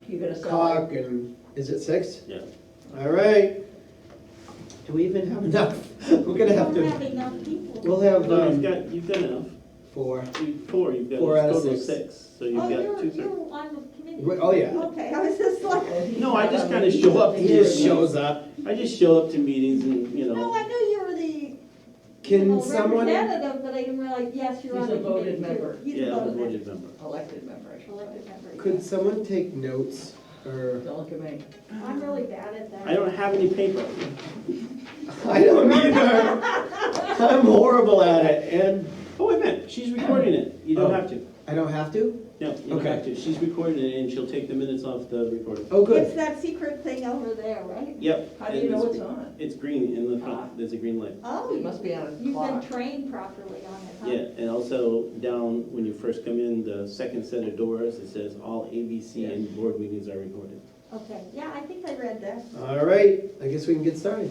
You're gonna sell Cock and, is it 6? Yeah. All right. Do we even have enough? We're gonna have We don't have to, enough people. we'll have No, you've got enough. 4. Four, you've got a 4 out of total of 6. 6, so you've Oh, got you're 2/3. on the committee. Oh, yeah. Okay, I was just like, it. No, I just kinda show up to He these just shows up. I just show up to meetings and, no, I knew you were the, Can someone, representative, but I didn't realize, yes, you're on He's the a voted committee too. member. He's a Yeah, I'm a voted member. voted member. Elected member, I should Elected say. member. could yeah. someone take notes or? Don't look at me. I'm really bad at that. I don't have any paper. I don't either. I'm horrible at it and Oh, wait a minute, she's recording it. You don't Oh. have to. I don't have to? No, you don't Okay. have to. She's recording it and she'll take the minutes off the recording. Oh, It's good. that secret thing over there, right? Yep. How do you know it's on? It's green in the Ah. front. There's a green light. Oh, It must be on a you've been clock. trained properly on it, huh? Yeah, and also down when you first come in, the second set of doors, it says all ABC and board meetings are recorded. Okay, yeah, I think I read that. All right, I guess we can get started.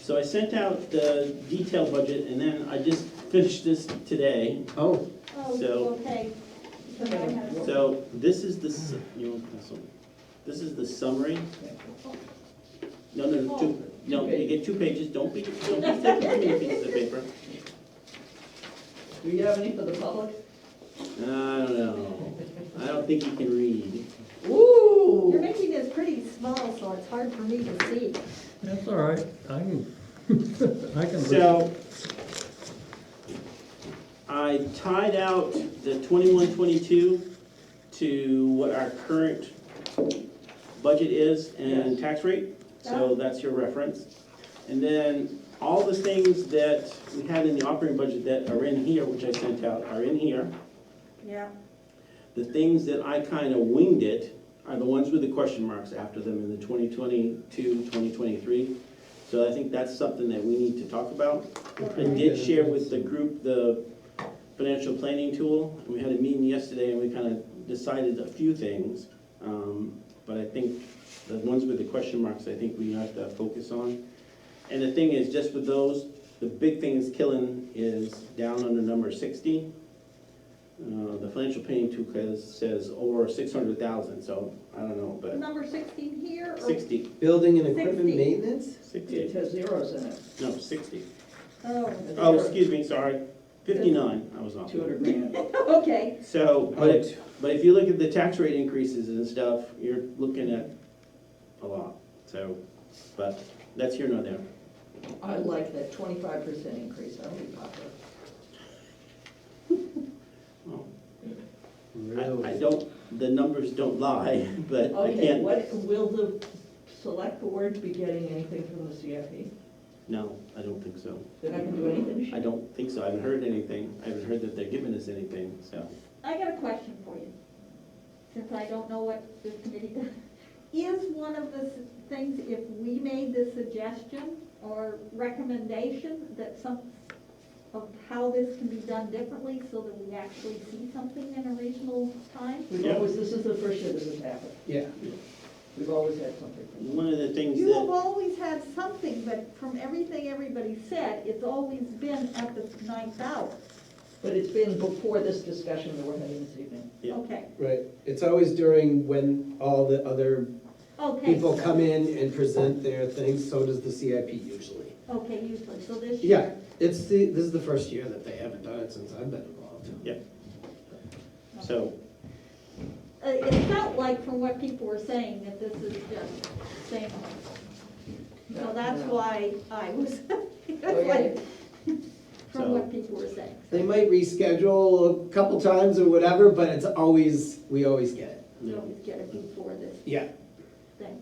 So I sent out the detailed budget and then I just finished this today. Oh, Oh, So- okay. Because I have- So this is the, this is the summary. No, you get 2 pages. Don't be sticking too many pieces of paper. Do you have any for the public? I don't know. I don't think you can read. You're Ooh! making this pretty small, so it's hard for me to see. That's all right, I can, I can. So I tied out the 21-22 to what our current budget is and tax rate. So that's your reference. And then all the things that we had in the operating budget that are in here, which I sent out, are in here. Yeah. The things that I kind of winged it are the ones with the question marks after them in the 2022, 2023. So I think that's something that we need to talk about. I did share with the group the financial planning tool. And we had a meeting yesterday and we kind of decided a few things. But I think the ones with the question marks, I think we have to focus on. And the thing is, just with those, the big thing is killing is down under number 60. The financial planning tool says over 600,000, so I don't know, but Number 16 here? or- 60, building and equipment 60. maintenance? 60, It has zeros in it. no, 60. Oh, Oh, excuse me, sorry, 59, I was off. 200 grand. okay. So, but if you look at the tax rate increases and stuff, you're looking at a lot, so, but that's here nor there. I like that 25% increase, that'll be popular. Well, Really? I don't, the numbers don't lie, but I Okay, can't, what, will the select board be getting anything from the CFP? no, I don't think so. They're not gonna do anything? I don't think so, I haven't heard anything, I haven't heard that they're giving us anything, so. I got a question for you, since I don't know what this committee does. Is one of the things, if we made the suggestion or recommendation that some, of how this can be done differently so that we actually see something in a reasonable time? We've Yeah. always, this is the first year this has happened. Yeah. We've always had something. One of the things You have that, always had something, but from everything everybody said, it's always been at the 9th hour. But it's been before this discussion that we're having this evening. Yeah. Okay, Right, it's always during when all the other okay. people come in and present their things, so does the CIP usually. Okay, usually, so this Yeah, year. this is the first year that they haven't done it since I've been involved. so, It felt like from what people were saying that this is just same old. So that's No. why I was, Okay. like, So- from what people were saying. They might reschedule a couple times or whatever, but it's always, we always get it. You always get it before this Yeah. thing.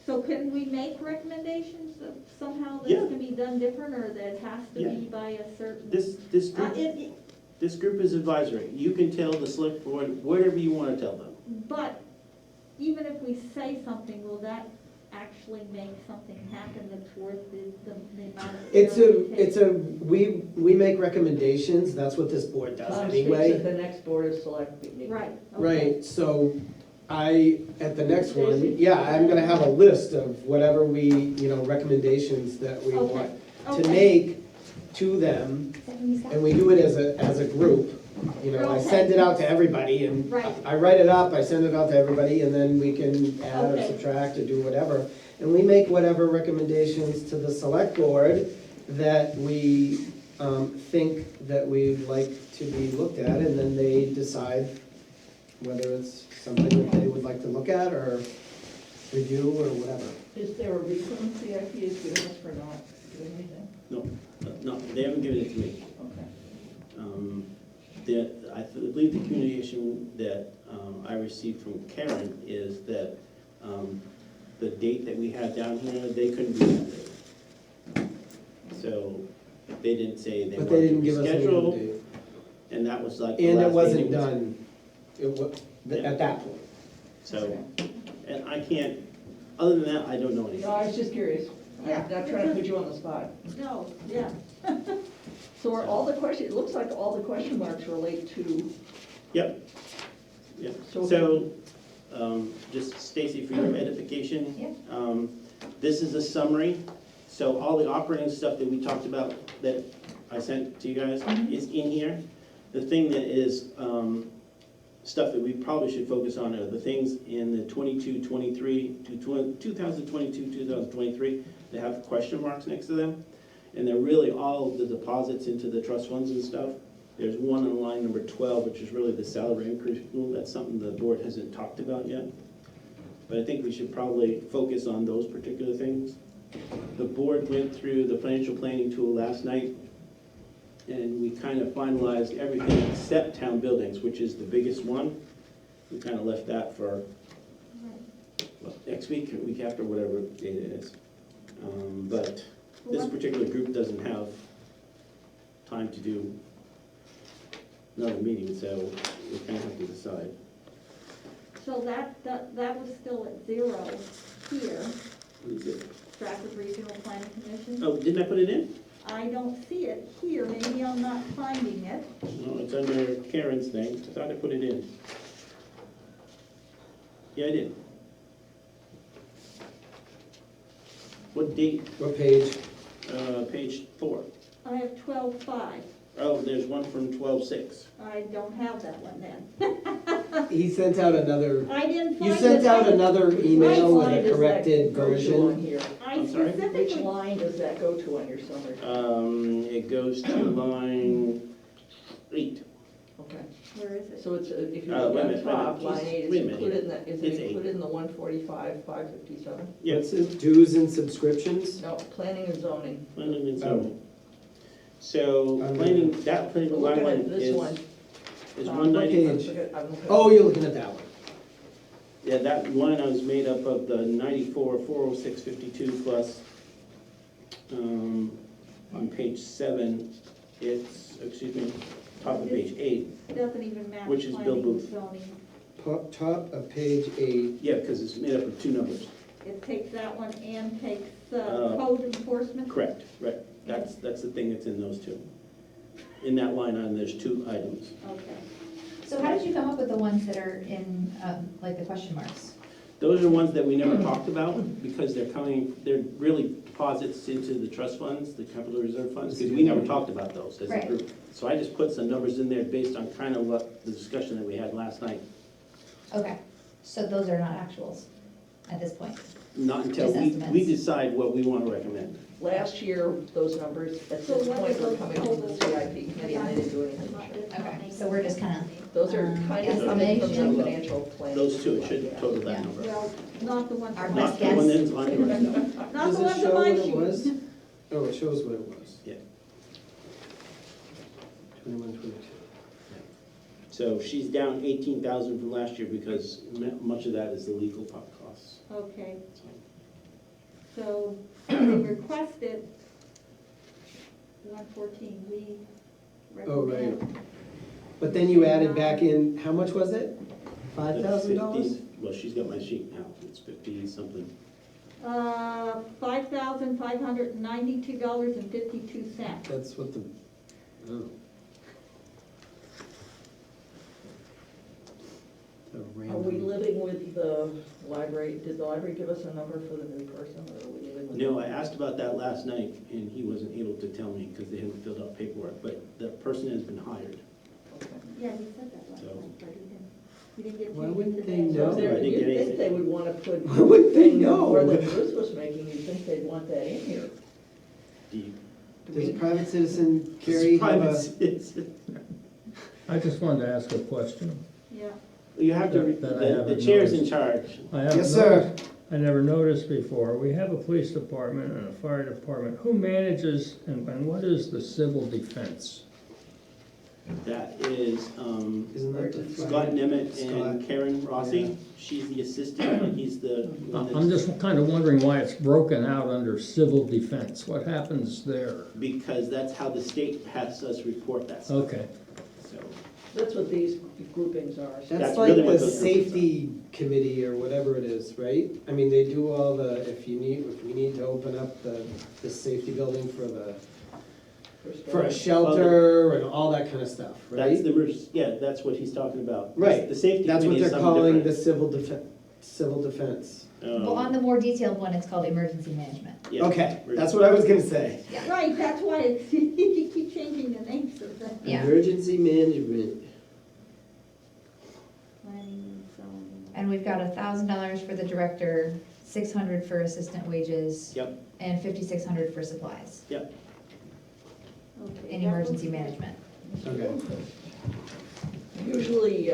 So can we make recommendations that somehow Yeah. this can be done different, or that it has to Yeah. be by a certain? this group, It- this group is advisory. You can tell the select board whatever you want to tell them. But even if we say something, will that actually make something happen that's worth the amount of? It's a, we make recommendations, that's what this board does Tom speaks anyway. at the next board of select meeting. Right. okay. Right, so at the next one, yeah, I'm gonna have a list of whatever we, recommendations that we Okay, want to okay. make to them, and we do it as a group. I send it out to everybody, and Right. I write it up, I send it out to everybody, and then we can add or Okay. subtract or do whatever. And we make whatever recommendations to the select board that we think that we'd like to be looked at, and then they decide whether it's something that they would like to look at or review or whatever. Is there a reason CIP is giving us for not doing anything? No, they haven't given it to me. Okay. I believe the communication that I received from Karen is that the date that we had down here, they couldn't do that date. So they didn't say they But they wanted to didn't give us any reschedule, update. and that was like the And it last wasn't meeting was- done at that point. So, and I can't, other than that, I don't know anything. No, I was just curious. Yeah. I'm not trying to put you on the spot. No, yeah. So are all the questions, it looks like all the question marks relate to, Yep. So, just Stacy, for your edification. Yeah. This is a summary, so all the operating stuff that we talked about that I sent to you guys is in here. The thing that is, stuff that we probably should focus on are the things in the 22-23 to 2022-2023 that have question marks next to them. And they're really all the deposits into the trust funds and stuff. There's one on line number 12, which is really the salary increase rule. That's something the board hasn't talked about yet. But I think we should probably focus on those particular things. The board went through the financial planning tool last night, and we kind of finalized everything except town buildings, which is the biggest one. We kind of left that for next week or week after, whatever date it is. But this particular group doesn't have time to do another meeting, so we kind of have to decide. So that was still at 0 here, What is it? Stratford Regional Planning Commission. Oh, didn't I put it in? I don't see it here, maybe I'm not finding it. No, it's under Karen's thing. I thought I put it in. Yeah, I did. What date? What page? Page 4. I have 12/5. Oh, there's one from 12/6. I don't have that one then. He sent out another, I didn't find you it. sent out another email which line with a does that corrected go to on version. here? I I'm sorry? Which specifically, line does that go to on your summary? It goes to line 8. Okay, where is it? so it's, if you Wait a look minute, at the top, wait a minute. line 8 Wait is a minute. included in that, is It's it 8. included in the 145,557? Yeah, What's it, dues and subscriptions? No, planning and zoning. planning and zoning. So, I'm planning, that planning Look line at this one. is What 190. page? I'm looking at- Oh, you're looking at that one. Yeah, that line I was made up of the 94,406.52 plus, on page 7, it's, excuse me, top of page 8. It doesn't even match Which is Bill planning and Booth. zoning. Top of page 8. Yeah, because it's made up of 2 numbers. It takes that one and takes Uh, code enforcement. Correct, right. That's the thing that's in those 2. In that line item, there's 2 items. Okay. So how did you come up with the ones that are in, like the question marks? Those are ones that we never talked about because they're really deposits into the trust funds, the capital reserve funds, because we never talked about those as a Right. group. So I just put some numbers in there based on kind of what the discussion that we had last night. Okay, so those are not actuals at this point? Not until Just we estimates. decide what we want to recommend. Last year, those numbers at So this what point are were those coming from the totals? CIP committee and they didn't do anything. Okay, so we're just kind of, Those are kind of coming from the estimation. financial plan. Those 2 should Yeah. total that Yeah. number. Well, not the ones. Our on best my- Not the one guess. that's on yours, no. Not Does the it ones show on what my it sheet. was? Oh, it shows what it was. Yeah. 21, 22. So she's down 18,000 from last year because much of that is the legal costs. Okay, So, so they requested 114, we Oh, right. recommend. But then you added back in, how much was it? the $5,000? 50 Well, she's got my sheet now. It's 50 something. $5,592.52. That's what the, oh. The Are we random. living with the library, did the library give us a number for the new person, or are we living with? No, I asked about that last night, and he wasn't able to tell me because they hadn't filled out paperwork, but the person has been hired. Okay. Yeah, he said that last So- night, but he didn't get. Why to wouldn't today. they know? I didn't You'd get think anything. they would wanna put. Why wouldn't they paying know? more than Bruce was making, you'd think they'd want that in here. Deep. Does a private citizen It's Carrie have private a? citizen. I just wanted to ask a question. Yeah, You have to, That I the haven't chair's in noticed. charge. I haven't Yes, sir. noticed- I never noticed before. We have a police department and a fire department. Who manages and what is the civil defense? That is, Isn't that the Scott Nemeth Scott. and Karen Rossi. Yeah. She's the assistant, and he's the one I'm that's, just kind of wondering why it's broken out under civil defense. What happens there? because that's how the state has us report that stuff. Okay, So, That's what these groupings are. That's That's like really what the those safety committee or whatever it is, right? I mean, they do all the, if we need to open up the safety building for a shelter and all that kind of stuff, that's right? the, yeah, that's what he's talking about. Right. The safety That's what committee is they're something calling the different. civil defense. Well, on the more detailed one, it's called emergency management. Yeah. Okay, that's what I was gonna say. right, that's why it's, you keep changing the names of things. Yeah. Emergency management. Planning and zoning. And we've got $1,000 for the director, 600 for assistant wages. Yep. And 5,600 for supplies Yep. Okay, in that emergency was- management. Okay. Usually,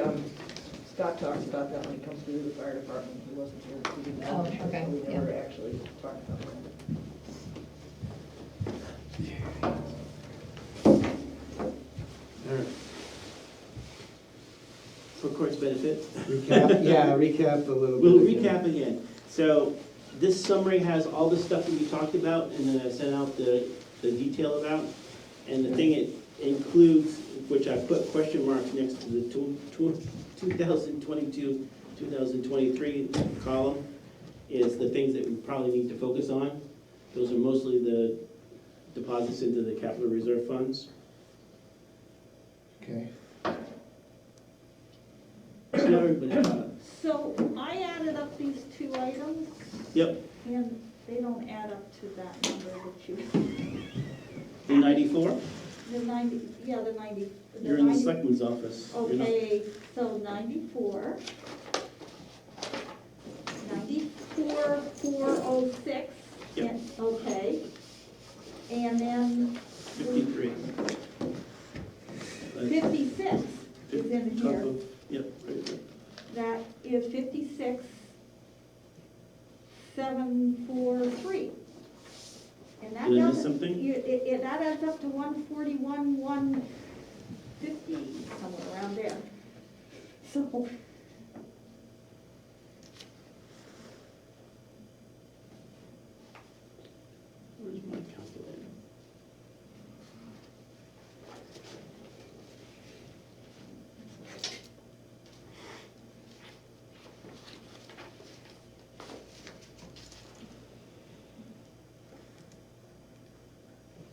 Scott talks about that when he comes through the fire department, he wasn't here, he didn't know, Oh, okay, so we yeah. never actually talked about that. All right. For court's benefit. Recap, yeah, recap a little bit. We'll again. recap again. So this summary has all the stuff that we talked about, and then I sent out the detail about. And the thing it includes, which I put question marks next to the 2022, 2023 column, is the things that we probably need to focus on. Those are mostly the deposits into the capital reserve funds. Okay. So now everybody caught up. So I added up these two items, Yep, and they don't add up to that number that you, the 94, the 90, yeah, the 90. you're in the 90 selectman's office. You're not- Okay, so 94. 94,406. Yep. and- Okay. And then 53. 56 is in Top here. of- Yep, right there. That is 56,743. And that Did I miss doesn't, something? that adds up to 141,150, somewhere around there. So, Where's my calculator?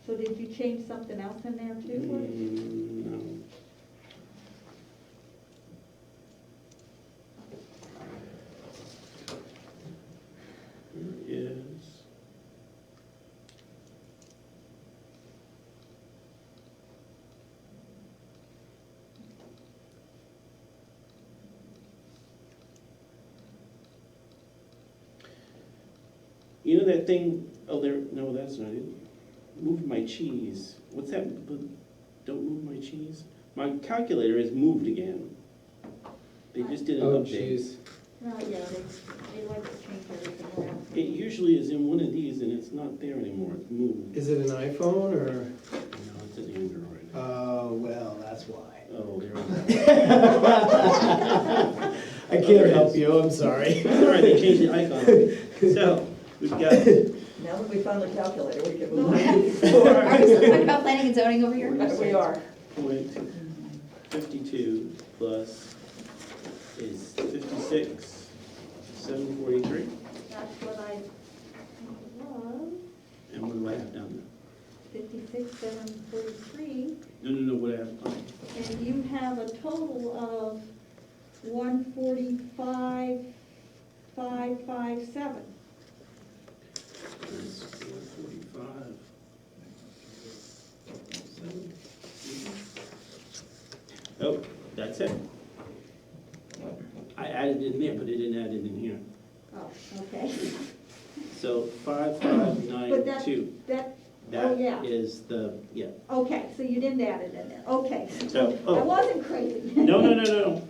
so did you change something else in there too? No. There is. You know that thing, oh, there, no, that's not it. Move my cheese. What's that? Don't move my cheese? My calculator is moved again. They just did an Oh, update. jeez. Oh, yeah, they like to change everything around. It usually is in one of these and it's not there anymore, it's moved. Is it an iPhone or? No, it's an Android. Oh, well, that's why. Oh, there we go. I can't help you, I'm sorry. All right, they changed the icon. So, we've got, Now that we found the calculator, we can move on. Are we still talking about planning and zoning over here? We are. point 52 plus is 56, 743. That's what I was, And what do I have down 56,743. there? No, what I have, And you have a total of 145,557. That's 445. 7. Oh, That's it. I added it in there, but I didn't add it in here. Oh, okay. So 5592, That, that yeah. is the, yeah. okay, so you didn't add it in there, okay. So, I oh, wasn't crazy. no.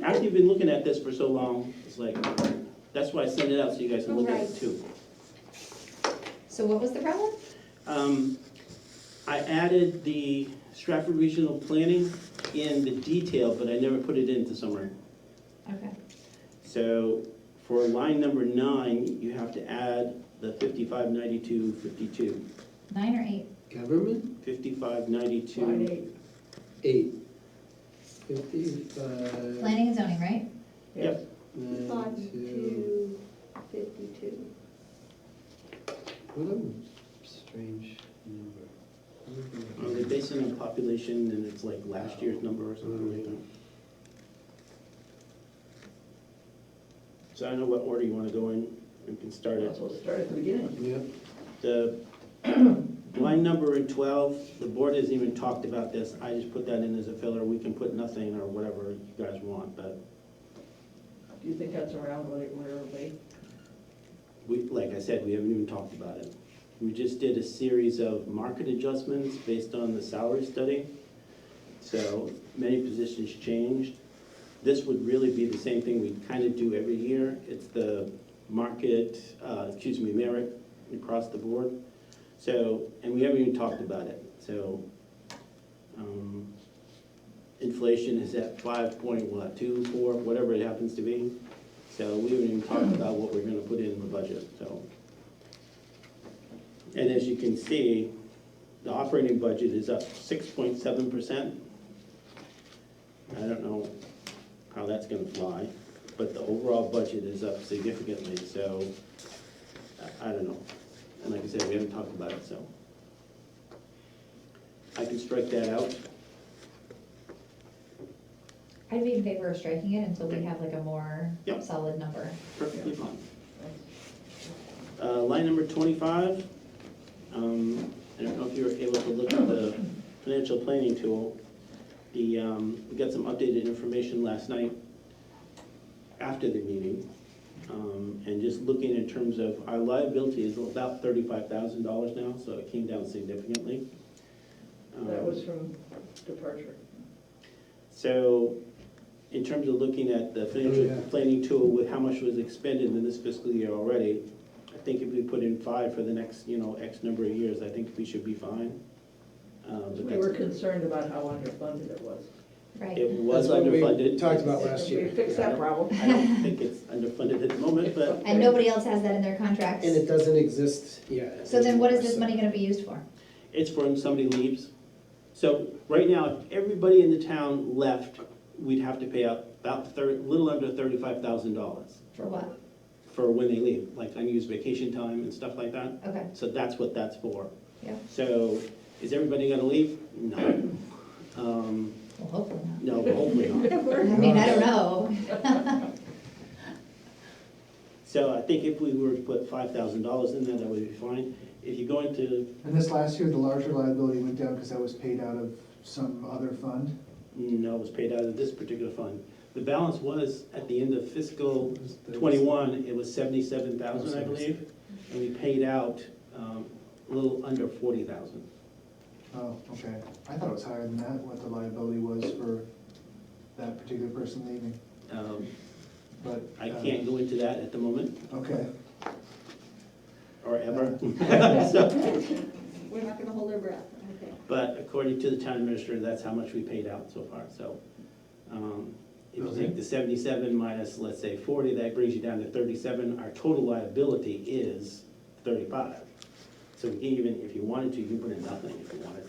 After you've been looking at this for so long, it's like, that's why I sent it out so you guys can look at it too. So what was the problem? I added the Stratford Regional Planning in the detail, but I never put it into summary. Okay. So for line number 9, you have to add the 559252. 9 or 8? Government, 5592. Line 8. 55. Planning and zoning, right? Yep. 52, 52. What a strange number. They base it on population and it's like last year's number or something like that. So I don't know what order you want to go in. We can start That's it. what start at the beginning. Yep. The line number in 12, the board hasn't even talked about this. I just put that in as a filler. We can put nothing or whatever you guys want, but Do you think that's around where it'll be? we, like I said, we haven't even talked about it. We just did a series of market adjustments based on the salary study. So many positions changed. This would really be the same thing we kind of do every year. It's the market, merit across the board. So, and we haven't even talked about it. So, inflation is at 5.24, whatever it happens to be. So we haven't even talked about what we're gonna put in the budget, so. And as you can see, the operating budget is up 6.7%. I don't know how that's gonna fly, but the overall budget is up significantly, so I don't know. And like I said, we haven't talked about it, so. I can strike that out. I'd be in favor of striking it until we have like a more Yep. solid number. Perfectly fine. Line number 25, I don't know if you were able to look at the financial planning tool. We got some updated information last night after the meeting. And just looking in terms of, our liability is about $35,000 now, so it came down significantly. That was from departure. So, in terms of looking at the financial planning tool with how much was expended in this fiscal year already, I think if we put in 5 for the next, X number of years, I think we should be fine. But We were concerned about how underfunded it was. Right. It was That's what we underfunded. talked about last We year. fixed that problem. I don't think it's underfunded at the moment, but And nobody else has that in their contracts. And it doesn't exist yet. So then what is this money gonna be used for? it's for when somebody leaves. So right now, if everybody in the town left, we'd have to pay out about little under $35,000 For what? for when they leave, like unused vacation time and stuff like that. Okay, So that's what that's for. yeah, So is everybody gonna leave? No. well, hopefully not. No, hopefully not. I mean, I don't know. So I think if we were to put $5,000 in there, that would be fine. If you go into, And this last year, the larger liability went down because that was paid out of some other fund? no, it was paid out of this particular fund. The balance was, at the end of fiscal '21, it was $77,000, I believe, and we paid out a little under $40,000. Oh, okay. I thought it was higher than that, what the liability was for that particular person leaving, but. I can't go into that at the moment, Okay. or ever. So, We're not gonna hold our breath, okay. but according to the town administrator, that's how much we paid out so far, so. If you take the 77 minus, let's say, 40, that brings you down to 37. Our total liability is 35. So we can even, if you wanted to, you can put in nothing if you wanted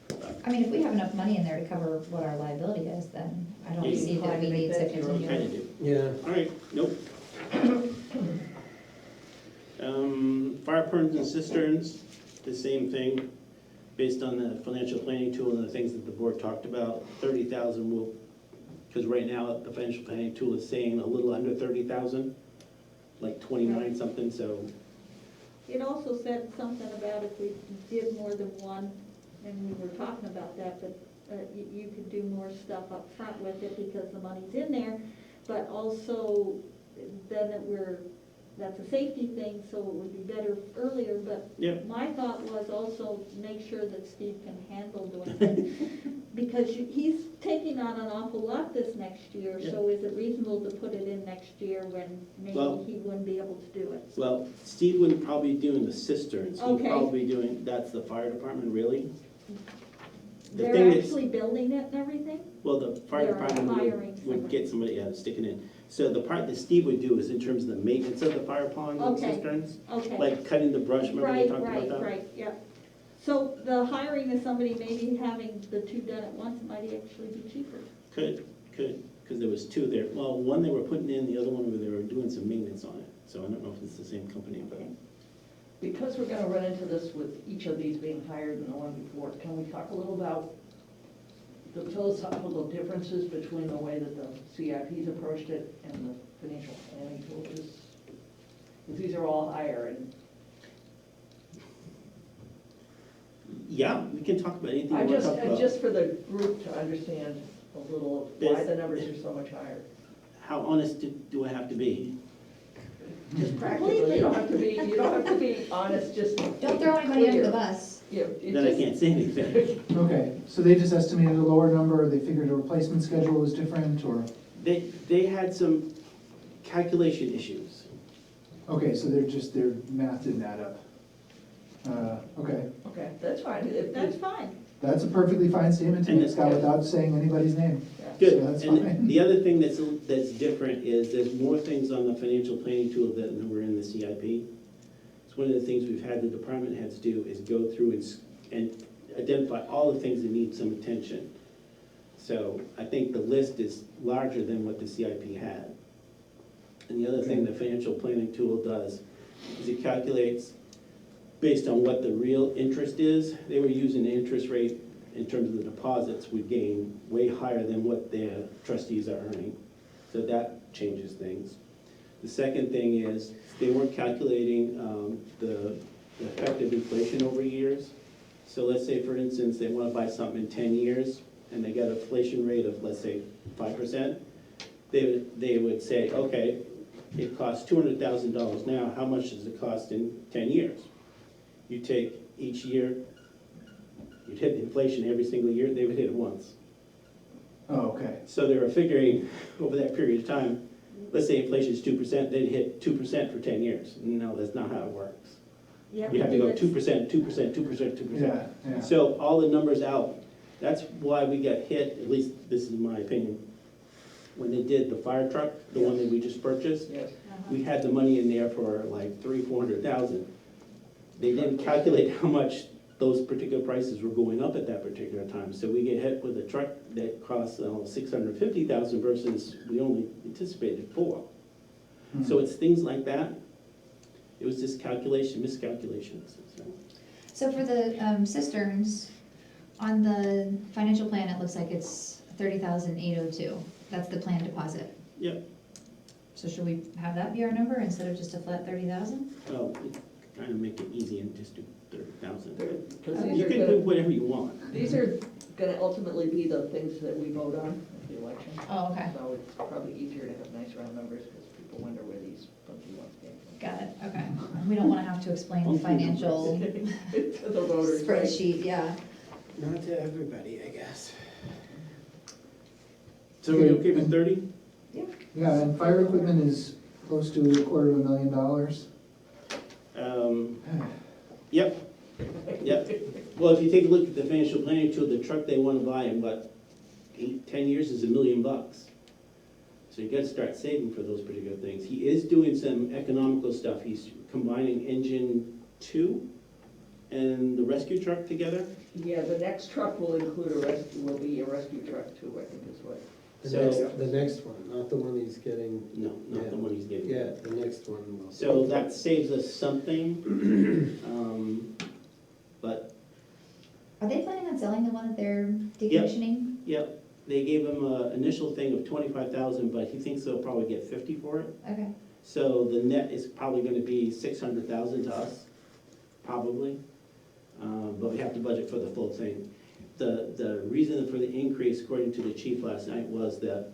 to. I mean, if we have enough money in there to cover what our liability is, then I don't Yeah, see that we need to Kind continue. of do. Yeah. All right, nope. Firefighters and Cisterns, the same thing, based on the financial planning tool and the things that the board talked about. 30,000 will, because right now the financial planning tool is saying a little under 30,000, like 29 something, so. It also said something about if we did more than one, and we were talking about that, but you could do more stuff up front with it because the money's in there, but also then that's a safety thing, so it would be better earlier, but Yeah. my thought was also make sure that Steve can handle doing it. Because he's taking on an awful lot this next year, so is it reasonable to put it in next year when Well- maybe he wouldn't be able to do it? Well, Steve wouldn't probably be doing the cisterns, he'd Okay. probably be doing, that's the fire department, really. The They're thing is, actually building it and everything? well, the fire They're department hiring would someone. get somebody, yeah, sticking in. So the part that Steve would do is in terms of the maintenance of the fire ponds and Okay. cisterns, Okay. like cutting the brush, remember we Right, talked about that? right, yeah. So the hiring of somebody, maybe having the two done at once might actually be cheaper. Could, because there was two there. Well, one they were putting in, the other one they were doing some maintenance on it. So I don't know if it's the same company, but. Okay. Because we're gonna run into this with each of these being higher than the one before, can we talk a little about the philosophical differences between the way that the CIP's approached it and the financial planning tool is? Because these are all higher, and Yeah, we can talk about anything we want to talk about. just for the group to understand a little why There's- the numbers are so much higher. How honest do I have to be? Just practically, you don't have to be honest, just. Don't throw anybody under the clear. bus. Yeah, it Then I just- can't say anything. Okay, so they just estimated a lower number, or they figured a replacement schedule was different, or, They had some calculation issues. okay, so their math didn't add up. Okay, Okay, that's fine. That's fine. that's a perfectly fine statement to And make, it's- Scott, without saying anybody's name. Good, So that's and fine. the other thing that's different is there's more things on the financial planning tool than were in the CIP. It's one of the things we've had the department heads do is go through and identify all the things that need some attention. So I think the list is larger than what the CIP had. And the other thing the financial planning tool does is it calculates based on what the real interest is. They were using the interest rate in terms of the deposits would gain way higher than what their trustees are earning. So that changes things. The second thing is, they weren't calculating the effective inflation over years. So let's say, for instance, they want to buy something in 10 years, and they got an inflation rate of, let's say, 5%. They would say, okay, it costs $200,000 now, how much does it cost in 10 years? You take each year, you'd hit inflation every single year, they would hit it once. Oh, okay, So they were figuring over that period of time, let's say inflation is 2%, they'd hit 2% for 10 years. No, that's not how it works. You have to go 2%, 2%, 2%, 2%. yeah, yeah. So all the numbers out, that's why we got hit, at least this is my opinion. When they did the fire truck, the one that we just purchased, Yes. we had the money in there for like 300,000-400,000. They didn't calculate how much those particular prices were going up at that particular time. So we get hit with a truck that costs $650,000 versus we only anticipated $400,000. So it's things like that. It was just miscalculations. So. So for the cisterns, on the financial plan, it looks like it's 30,802. That's the planned deposit. Yep. So should we have that be our number instead of just a flat 30,000? Well, kind of make it easy and just do 30,000. Because these You are can do gonna, whatever you want. these are gonna ultimately be the things that we vote on at the election. Oh, okay. So it's probably easier to have nice round numbers, because people wonder where these funky ones came from. Got it, okay. We don't want to have to explain the financial To the voters, right? spreadsheet, yeah. Not to everybody, I guess. So are we okay with 30? Yeah, and fire equipment is close to $250,000. Yep, yep. Well, if you take a look at the financial planning tool, the truck they want to buy in, what, 8-10 years is $1 million. So you gotta start saving for those particular things. He is doing some economical stuff. He's combining engine 2 and the rescue truck together. Yeah, the next truck will be a rescue truck too, I think is what. The next one, not the one he's getting. No, not the one he's getting. Yeah, the next one will. So that saves us something. But, Are they planning on selling the one that they're decommissioning? yep, they gave him an initial thing of 25,000, but he thinks they'll probably get 50 for it. Okay. So the net is probably gonna be 600,000 to us, probably. But we have to budget for the full thing. the reason for the increase, according to the chief last night, was that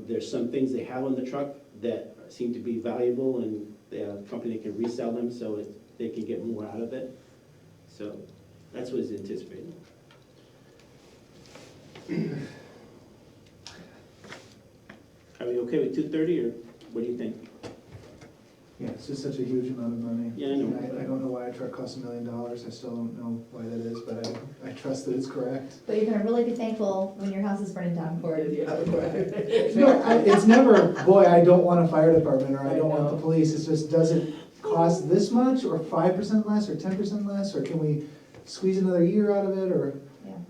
there's some things they have on the truck that seem to be valuable, and the company can resell them, so they can get more out of it. So that's what is anticipated. Are we okay with 230, or what do you think? Yeah, it's just such a huge amount of money. Yeah, I know. I don't know why a truck costs $1 million, I still don't know why that is, but I trust that it's correct. But you're gonna really be thankful when your house is burning down for it. No, it's never, boy, I don't want a fire department, or I don't want the police, it's just, does it cost this much, or 5% less, or 10% less, or can we squeeze another year out of it, or?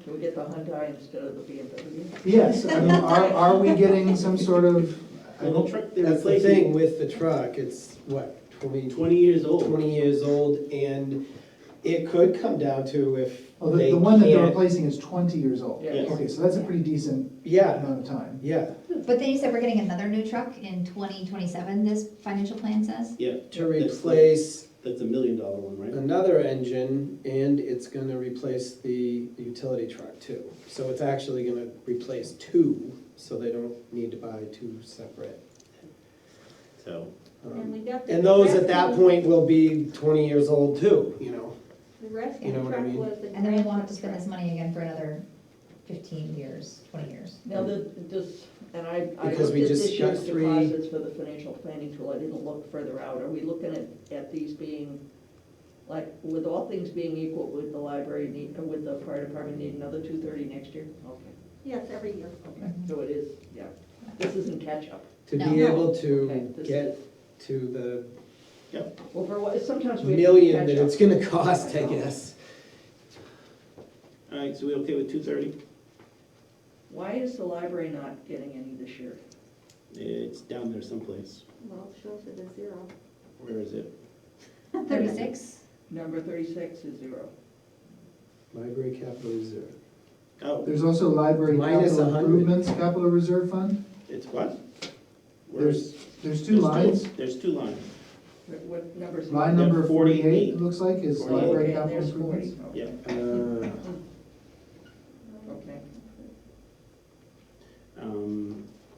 Can we get the Hyundai instead of the BMW? Yes, I mean, are we getting some sort of, Well, the truck they're That's the replacing, thing with the truck, it's what, 20 years old. 20 years old, and it could come down to if oh, they the one that they're can't. replacing is 20 years old? Yeah. Yes. Okay, so that's a pretty decent Yeah, amount of time. yeah, But then you said we're getting another new truck in 2027, this financial plan says? Yeah. to that's replace That's $1 million one, right? another engine, and it's gonna replace the utility truck too. So it's actually gonna replace two, so they don't need to buy two separate. So, And we got the. And those at that rescue- point will be 20 years old too, you know? The rescue you know what I truck mean? was the. And then we won't have to grant spend this money again for another 15 years, 20 years. Now, and I Because looked we at just this year's got three- deposits for the financial planning tool, I didn't look further out. Are we looking at these being, like, with all things being equal, with the library need, with the fire department need another 230 next year? Okay, Yes, every year. okay, so it is, yeah. This isn't catch-up. To No. be able Okay, to this get is- to the Well, for what, sometimes we have to million that catch it's up. gonna cost, I guess. all right, so we okay with 230? Why is the library not getting any this year? It's down there someplace. Well, it shows it as 0. Where is it? 36? Number 36 is 0. Library capital reserve. Oh, There's also library Minus capital 100. improvements, capital reserve fund. it's what? Where's? There's two lines. There's two lines, What number is it? Line number 48, 48, it looks like, is 48. library Okay, and capital there's 40. improvements. yeah. Okay.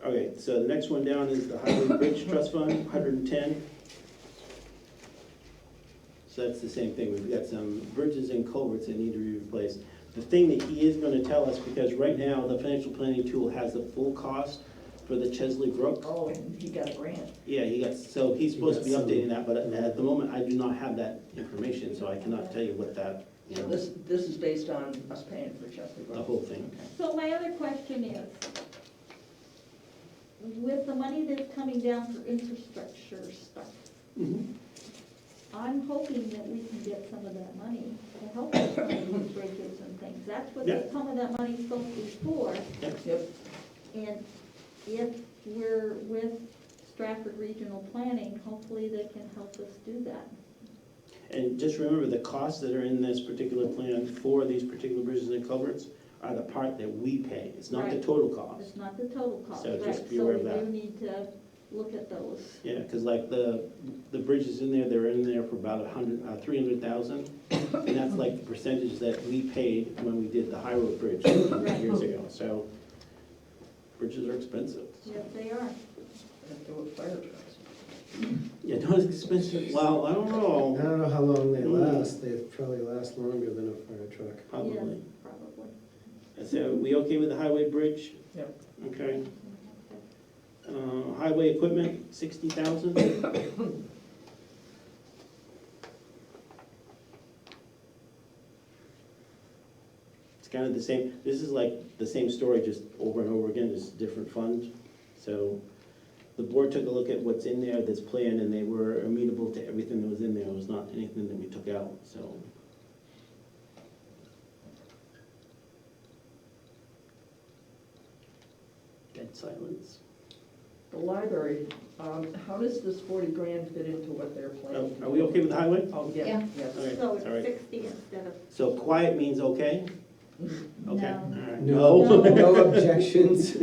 Okay, so the next one down is the Highway Bridge Trust Fund, 110. So that's the same thing, we've got some bridges and culverts that need to be replaced. The thing that he is gonna tell us, because right now, the financial planning tool has the full cost for the Chesley Brook. Oh, and he got a grant. Yeah, so he's supposed to be got some. updating that, but at the moment, I do not have that information, so I cannot tell you what that, you So know, this is based on us paying for Chesley the Brook. whole thing. So my other question is, with the money that's coming down for infrastructure stuff, I'm hoping that we can get some of that money to help us on these bridges and things. That's what Yeah. some of that money's supposed to be for. Yep. And if we're with Stratford Regional Planning, hopefully they can help us do that. And just remember, the costs that are in this particular plan for these particular bridges and culverts are the part that we pay. It's not the Right. total cost. It's not the total cost, So right? just be aware of So that. we do need to look at those. Yeah, because like the bridges in there, they're in there for about 300,000. And that's like the percentage that we paid when we did the High Road Bridge years ago. So bridges are expensive. Yes, they are. Have to with fire trucks. Yeah, not as expensive, well, I don't I know, don't know how long they last, they probably last longer than a fire truck. Yes, probably. probably. So we okay with the highway bridge? Yep. Okay. Highway equipment, 60,000. It's kind of the same, this is like the same story, just over and over again, just different funds. So the board took a look at what's in there, this plan, and they were amenable to everything that was in there. It was not anything that we took out, so. Dead silence. The library, how does this 40 grand fit into what they're planning? Are we okay with the highway? Oh, Yeah. yeah, yes. Okay, So all it's right. 60 instead of, So quiet means okay? No. Okay, all right. No, No. no objections.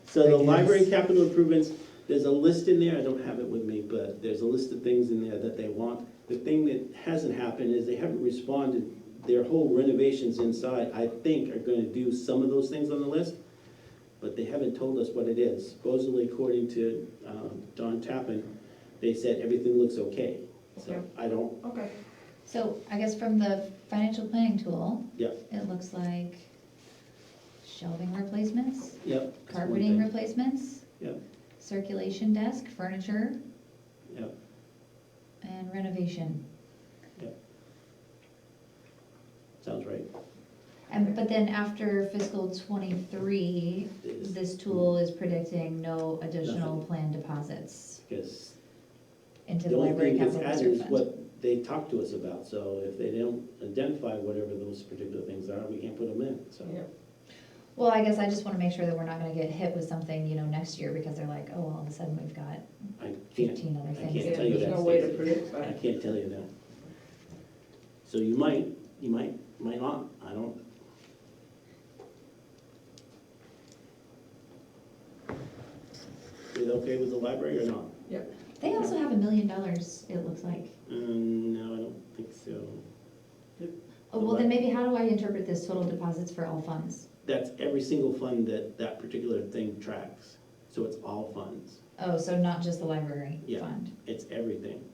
So the I guess. library capital improvements, there's a list in there, I don't have it with me, but there's a list of things in there that they want. The thing that hasn't happened is they haven't responded their whole renovations inside, I think, are gonna do some of those things on the list, but they haven't told us what it is. Supposedly, according to Don Tappan, they said everything looks okay. So Okay. I don't, Okay. So I guess from the financial planning tool, yeah, it looks like shelving replacements, yep. that's one carpeting thing. replacements, Yep, circulation desk, furniture, yep, and renovation. yep. Sounds right. But then after fiscal '23, this tool is predicting no additional Nothing. planned deposits Because into the the only library thing that's capital added reserve is fund. what they talk to us about, so if they don't identify whatever those particular things are, we can't put them in, so. Yeah. Well, I guess I just wanna make sure that we're not gonna get hit with something, next year, because they're like, oh, all of a sudden we've got I can't, 15 other I things. can't Yeah, tell you there's that, no way to Stacy. predict I that. can't tell you that. So you might not, I don't. Is it okay with the library or not? They also have $1 million, it looks like. No, I don't think so. Oh, well, then maybe how do I interpret this total deposits for all funds? That's every single fund that that particular thing tracks, so it's all funds, Oh, so not just the library Yeah. fund it's everything.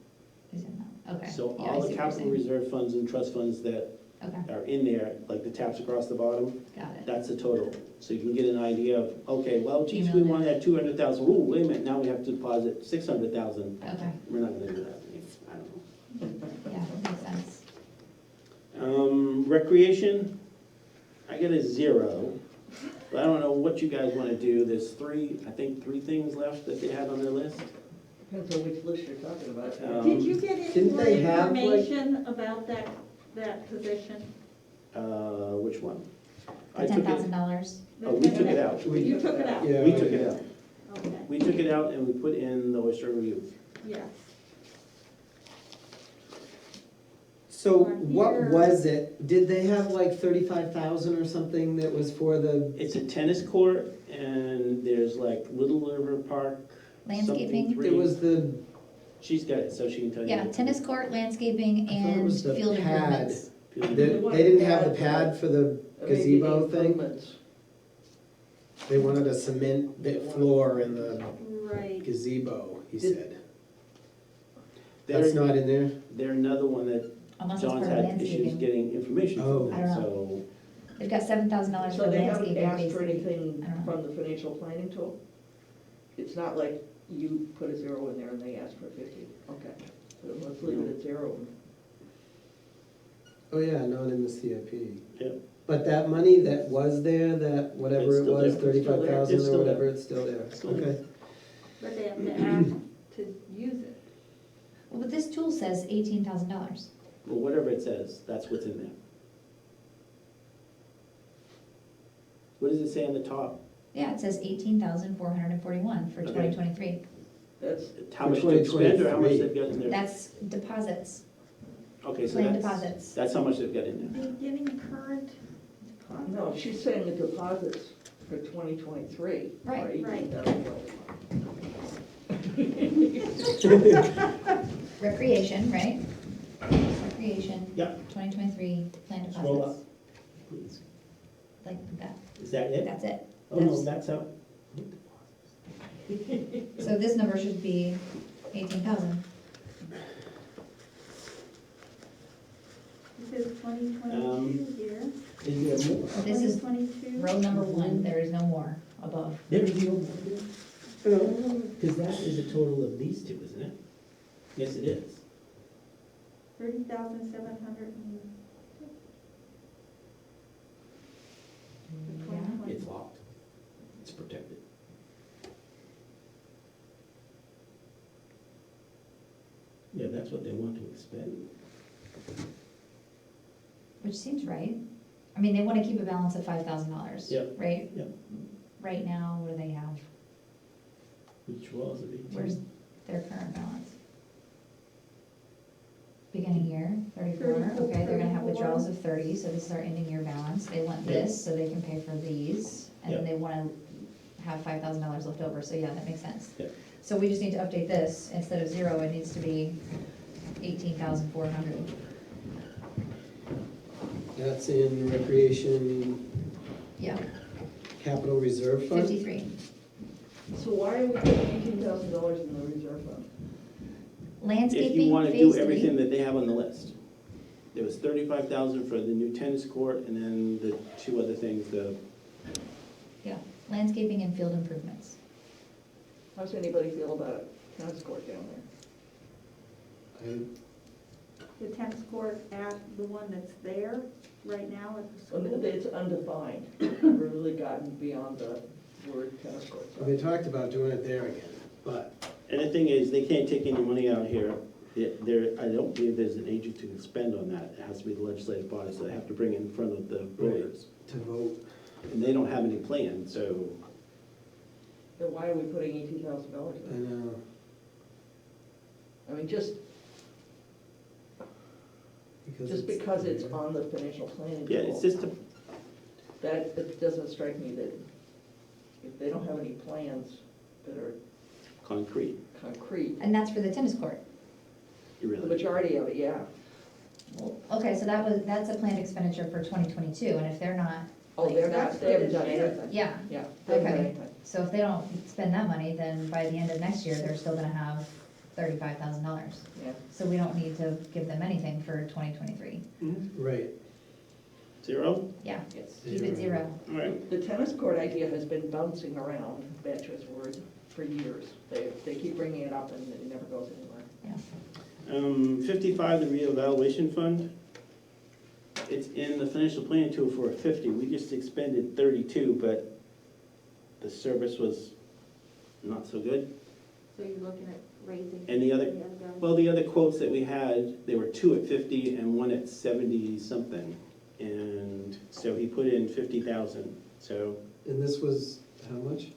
is in that, okay. So Yeah, I all see the what you're capital saying. reserve funds and trust funds that Okay, are in there, like the tabs across the bottom, got it. that's the total. So you can get an idea of, okay, well, geez, we Email want to add 200,000, ooh, wait a minute, now we have to deposit 600,000. Okay, We're not gonna do that, I don't know. yeah, makes sense. Recreation, I get a 0, but I don't know what you guys wanna do. There's three things left that they had on their list. Depends on which list you're talking about. Did you get any Didn't more they have, like- information about that position? Which one? The I took it, $10,000, oh, we took it out. You took it out? Yeah. We took it out. Okay, We took it out and we put in the Oyster River Youth. yes. So Or what here. was it? Did they have like 35,000 or something that was for the, It's a tennis court and there's like Little River Park. Landscaping? something it three. was the, She's got it, so she can tell you. yeah, tennis court, landscaping, I thought it and was the field pad. improvements. Field- they didn't have the pad for the Maybe gazebo the thing? improvements. They wanted a cement bit floor in the Right. gazebo, he Did- said. That's They're, not in there? they're another one that Unless it's John's part of had issues landscaping. getting information Oh. from I don't them, know. so. They've got $7,000 for So they haven't landscaping, asked for basically. anything I don't know. from the financial planning tool? It's not like you put a 0 in there and they asked for 50? Okay, so let's leave it at 0. Oh, yeah, not in the CIP. Yep. But that money that was there, that whatever It's it still was, there. It's still there. 35,000 It's or still whatever, there. it's still there. Still there. Okay. But they have to ask to use it. Well, but this tool says $18,000. Well, whatever it says, that's what's in there. What does it say on the top? Yeah, it says 18,441 for Okay. 2023. That's, How much to expend or how much 2023. they've got in there? That's deposits, Okay, so planned that's, deposits. that's how much they've got in there. Beginning current no, she's saying the deposits for 2023 are Right, right. $18,000. Recreation, right? Recreation. Yeah. 2023 planned Scroll up, deposits. please. Like that, Is that it? that's it. Oh, no, that's how. So this number should be 18,000. This is 2022 here. Is there more? This is 2022. row number 1, there is no more above. There is no more. Because that is a total of these two, isn't it? Yes, it is. 30,700 and. Yeah. It's locked. It's protected. Yeah, that's what they want to expend. Which seems right. I mean, they want to keep a balance of $5,000. Yep. Right? Yep. Right now, what do they have? Which was it? Where's their current balance? Beginning year, 34, 34, okay, they're gonna have 34. withdrawals of 30, so this is our ending year balance. They want this, so they can pay for these, and then Yep. they wanna have $5,000 left over, so yeah, that makes sense. Yep. So we just need to update this, instead of 0, it needs to be 18,400. That's in recreation Yeah, capital reserve fund? 53. So why are we putting $18,000 in the reserve fund? Landscaping, If you wanna phase do 3. everything that they have on the list. There was 35,000 for the new tennis court, and then the two other things, Yeah, landscaping and field improvements. How's anybody feel about a tennis court down there? The tennis court at the one that's there right now at the Well, school. it's undefined. We've really gotten beyond the word tennis court. We talked about doing it there again, but and the thing is, they can't take any money out here. I don't believe there's an agent to spend on that. It has to be the legislative body, so they have to bring it in front of the voters. to vote, And they don't have any plan, so Then why are we putting $18,000 I in? know. I mean, just because it's on the financial planning yeah, tool, it's just a, that, it doesn't strike me that if they don't have any plans that are concrete. concrete, And that's for the tennis court. You the really. majority of it, yeah. Okay, so that's a planned expenditure for 2022, and if they're not, Oh, they're That's not, they haven't for done this year. anything. yeah. Yeah, they haven't done Okay. anything. So if they don't spend that money, then by the end of next year, they're still gonna have $35,000. Yeah. So we don't need to give them anything for 2023. Right. Zero? Yeah, Yes. keep it 0. All right. The tennis court idea has been bouncing around, Betcha's word, for years. They keep bringing it up and it never goes anywhere. 55, the reevaluation fund. It's in the financial planning tool for 50. We just expended 32, but the service was not so good. So you're looking at raising. And the other, guys. well, the other quotes that we had, there were 2 at 50 and 1 at 70 something. And so he put in 50,000. So, And this was how much?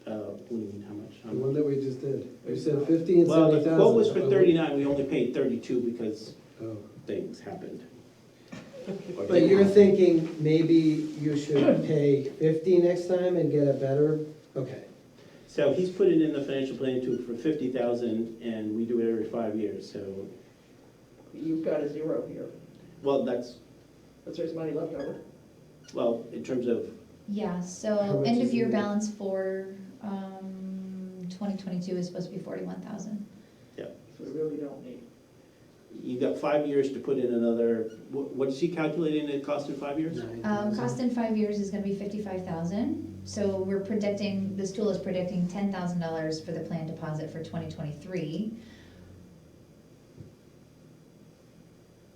what do you mean, how much? The one that we just did. You said 50 and Well, 70,000. the quote was for 39, we only paid 32 because Oh. things happened. Or But you're didn't. thinking maybe you should pay 50 next time and get a better, okay. So he's put it in the financial plan too for 50,000, and we do it every 5 years, so, You've got a zero here, well, that's, but there's money left over. well, in terms of, Yeah, How so much end is of year in there? balance for 2022 is supposed to be 41,000. So we really don't need. you got 5 years to put in another, what is he calculating it cost in 5 years? 9,000. Cost in 5 years is gonna be 55,000. So we're predicting, this tool is predicting $10,000 for the planned deposit for 2023.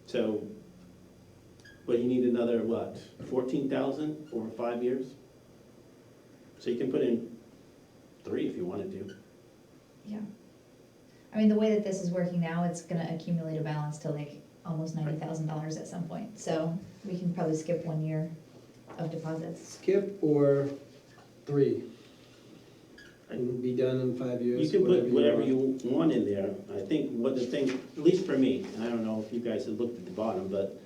So, well, you need another, what, 14,000 over 5 years? So you can put in 3 if you wanted to. Yeah. I mean, the way that this is working now, it's gonna accumulate a balance to like almost $90,000 at some point. So we can probably skip 1 year of deposits. Skip or 3? And be done in 5 years? You can put whatever want. you want in there. I think what the thing, at least for me, and I don't know if you guys have looked at the bottom, but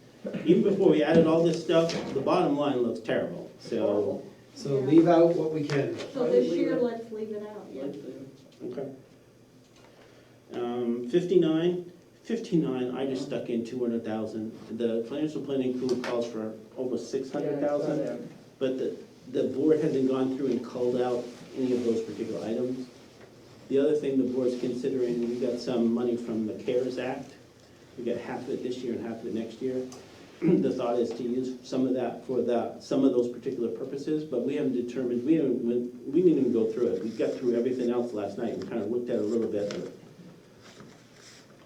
even before we added all this stuff, the bottom line looks terrible, so. So leave out what we can. So this year, let's leave it out, yeah. Okay. 59, I just stuck in 200,000. The financial planning tool calls for over 600,000, but the board hasn't gone through and culled out any of those particular items. The other thing the board's considering, we got some money from the CARES Act. We got half of it this year and half of it next year. The thought is to use some of that for some of those particular purposes, but we haven't determined, we didn't even go through it. We got through everything else last night and kind of looked at it a little bit.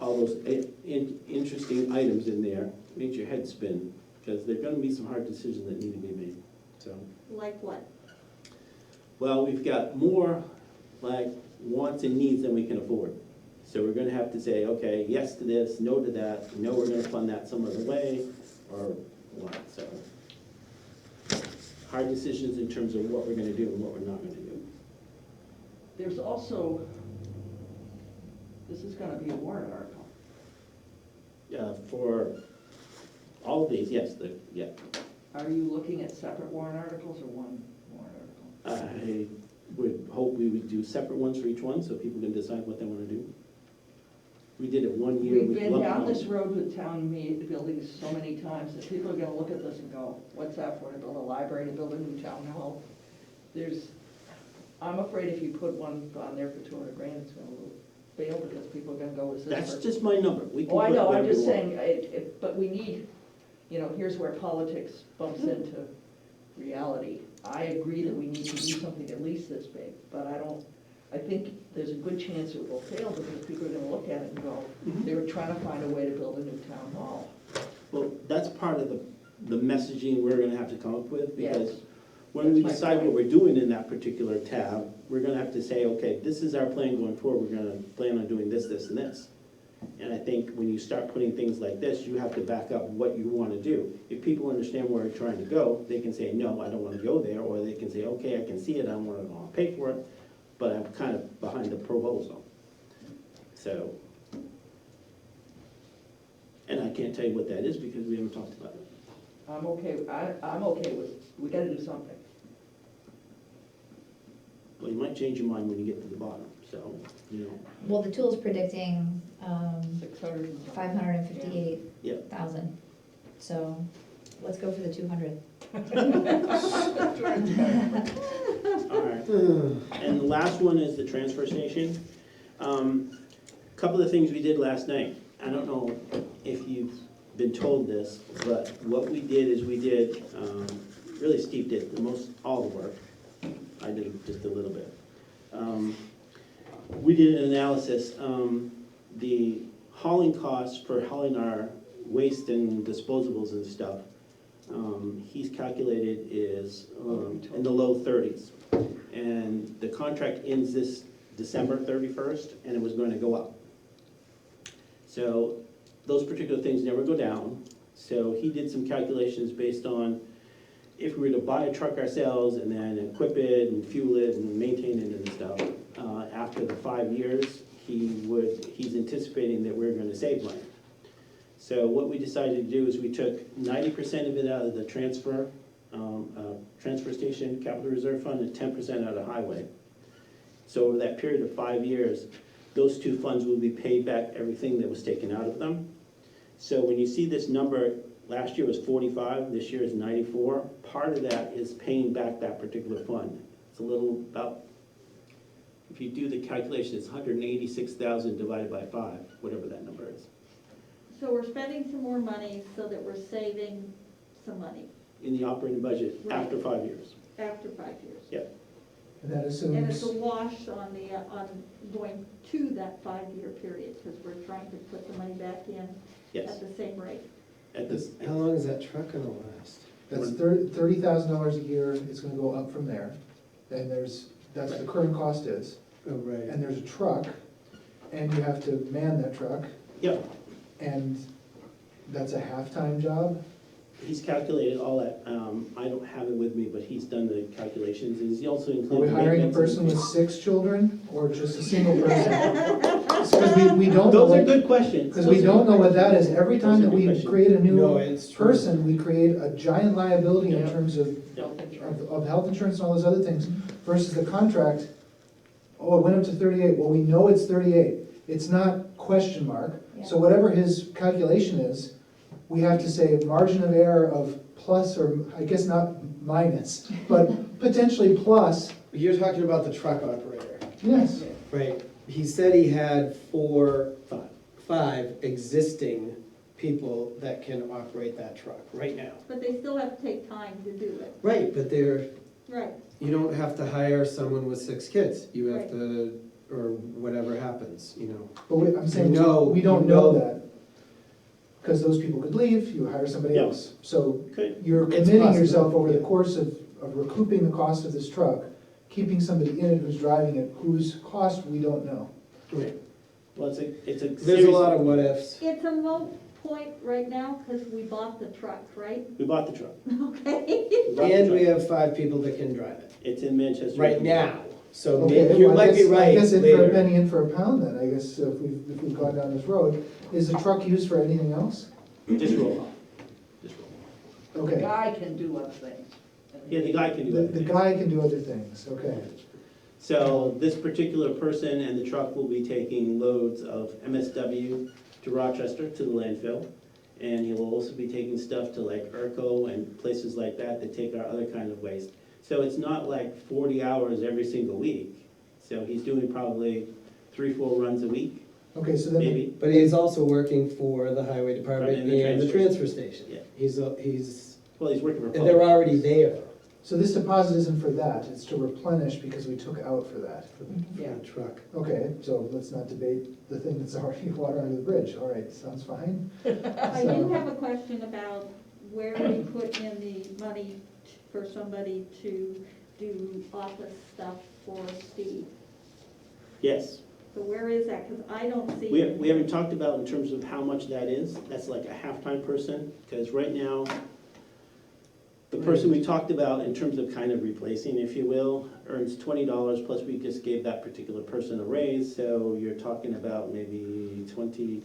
All those interesting items in there, made your head spin, because there are gonna be some hard decisions that need to be made, so. Like what? Well, we've got more like wants and needs than we can afford. So we're gonna have to say, okay, yes to this, no to that, no, we're gonna fund that some other way, or what, so. Hard decisions in terms of what we're gonna do and what we're not gonna do. There's also, this is gonna be a warrant article. For all of these, yes, yeah. Are you looking at separate warrant articles or one warrant article? I would hope we would do separate ones for each one, so people can decide what they wanna do. We did it one year. We've with been lump down sum. this road with town buildings so many times that people are gonna look at this and go, what's that for, to build a library, to build a new town hall? I'm afraid if you put one on there for 200 grand, it's gonna fail because people are gonna go, is this That's for? just my number. We can Oh, I put know, I'm whatever just we want. saying, but we need, here's where politics bumps into reality. I agree that we need to do something at least this big, but I think there's a good chance it will fail because people are gonna look at it and go, Mhm. they were trying to find a way to build a new town hall. Well, that's part of the messaging we're gonna have to come up with, because Yes. when we That's my decide what point. we're doing in that particular tab, we're gonna have to say, okay, this is our plan going forward, we're gonna plan on doing this, this, and this. And I think when you start putting things like this, you have to back up what you wanna do. If people understand where we're trying to go, they can say, no, I don't wanna go there, or they can say, okay, I can see it, I don't wanna pay for it, but I'm kind of behind the proposal. So, and I can't tell you what that is because we haven't talked about it. I'm okay with, we gotta do something. Well, you might change your mind when you get to the bottom, so, Well, the tool's predicting 600 and something. 558,000. So let's go for the 200. all right. And the last one is the transfer station. Couple of things we did last night. I don't know if you've been told this, but what we did is really Steve did all the work. I did just a little bit. We did an analysis. The hauling costs for hauling our waste and disposables and stuff, he's calculated is in the low 30s. And the contract ends this December 31st, and it was going to go up. So those particular things never go down. So he did some calculations based on if we were to buy a truck ourselves and then equip it and fuel it and maintain it and stuff, after the 5 years, he's anticipating that we're gonna save money. So what we decided to do is we took 90% of it out of the transfer station capital reserve fund and 10% out of highway. So over that period of 5 years, those two funds will be paid back everything that was taken out of them. So when you see this number, last year was 45, this year is 94. Part of that is paying back that particular fund. It's a little about, if you do the calculation, it's 186,000 divided by 5, whatever that number is. So we're spending some more money so that we're saving some money In the operating budget after 5 years. after 5 years. Yep. And that And it's assumes, a wash on going to that 5-year period, because we're trying to put the money back in Yes. at the same rate. At this, How long is that truck gonna last? that's $30,000 a year, it's gonna go up from there. And that's what the current cost is. Oh, right. And there's a truck, and you have to man that truck, yep, and that's a half-time job. he's calculated all that. I don't have it with me, but he's done the calculations. And he's also Are we included. hiring a maintenance person and- with 6 children, or just a single person? Because we don't know Those are what, good questions. because we don't know what that is. Every time that we create a No, new it's true. person, we create a giant liability in Yeah. terms of Health insurance. of health insurance and all those other things, versus the contract, oh, it went up to 38, well, we know it's 38, it's not question mark, so whatever his calculation is, we have to say margin of error of plus, or I guess not minus, but potentially plus, You're talking about the truck operator, yes. right? He said he had Five. five existing people that can operate that truck right now. But they still have to take time to do it. Right, but Right. you don't have to hire someone with 6 kids. You have Right. to, or whatever happens, But I'm saying, You know- we don't you know know- that, because those people could leave, you hire somebody Yeah. else. So Good. you're It's committing possible, yourself over the yeah. course of recouping the cost of this truck, keeping somebody in it who's driving it, whose cost we don't know. Right. Well, it's a There's series. a lot of what ifs. It's a moot point right now, because we bought the truck, right? We bought the truck. Okay. We bought the And we truck. have 5 people that can drive it It's in Manchester. right now. So Okay, maybe you well, I might be guess- right I guess in for a later. penny, in for a pound then, I guess, if we've gone down this road. Is the truck used for anything else? Just roll off. Just roll. The Okay. guy can do other things. Yeah, the guy can do The everything. guy can do other things, okay. So this particular person and the truck will be taking loads of MSW to Rochester, to the landfill. And he will also be taking stuff to like Urco and places like that that take our other kind of waste. So it's not like 40 hours every single week. So he's doing probably 3-4 runs a week, Okay, so then, maybe. But he's also working for the highway department And the and the transfer transfer station. Yeah. He's, Well, he's working for and they're public. already there so this deposit isn't for that, it's to replenish because we took out for that. for Yeah. the truck. Okay, so let's not debate the thing that's already water under the bridge, all right, sounds fine. I do have a question about where we put in the money for somebody to do office stuff for Steve. Yes. So where is that? Because I don't see. We haven't talked about in terms of how much that is. That's like a half-time person, because right now, the person we talked about in terms of kind of replacing, if you will, earns $20, plus we just gave that particular person a raise, so you're talking about maybe 20,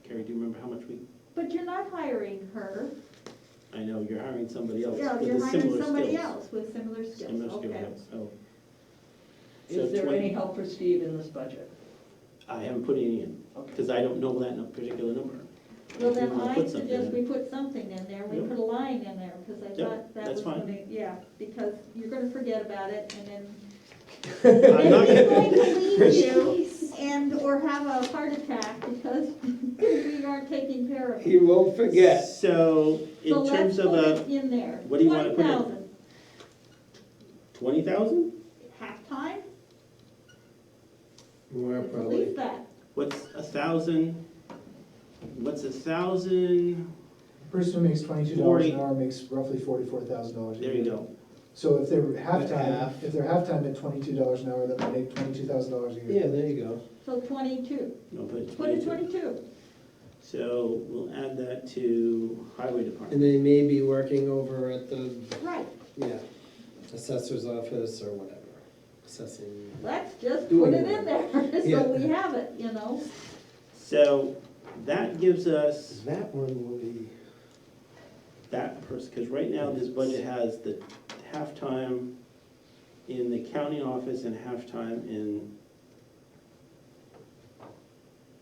Carrie, do you remember how much we, But you're not hiring her. I know, you're hiring somebody else Yeah, with you're the hiring similar somebody skills. else with similar skills. Similar skill Okay. sets, so. Is there any help for Steve in this budget? I haven't put any in, Okay. because I don't know that particular number. Well, If we then wanna I put something suggest in. we put something in there, we Yep. put a line in there, because I Yep, thought that that's was fine. gonna, yeah, because you're gonna forget about it, and then I'm not he's going to gonna, leave you and, or have a heart attack because we aren't taking care of He him. won't forget. so in So terms let's of put a, it in there. what do you wanna put in? 20,000, 20,000? halftime, More it's at probably. least that. What's 1,000? What's 1,000? Person who makes $22 an hour makes roughly $44,000 a year. There you go. So if they're Half. halftime, if they're halftime at $22 an hour, then they make $22,000 a year. Yeah, there you go. So 22, No, put it put it 22. 22. So we'll add that to highway And department. they may be working over at the, Right, yeah, assessor's office or whatever, assessing. let's just Doing put it it. in there, Yeah. so we have it, you know? So that gives us That one will be, that person, because right now this budget has the halftime in the county office and halftime in,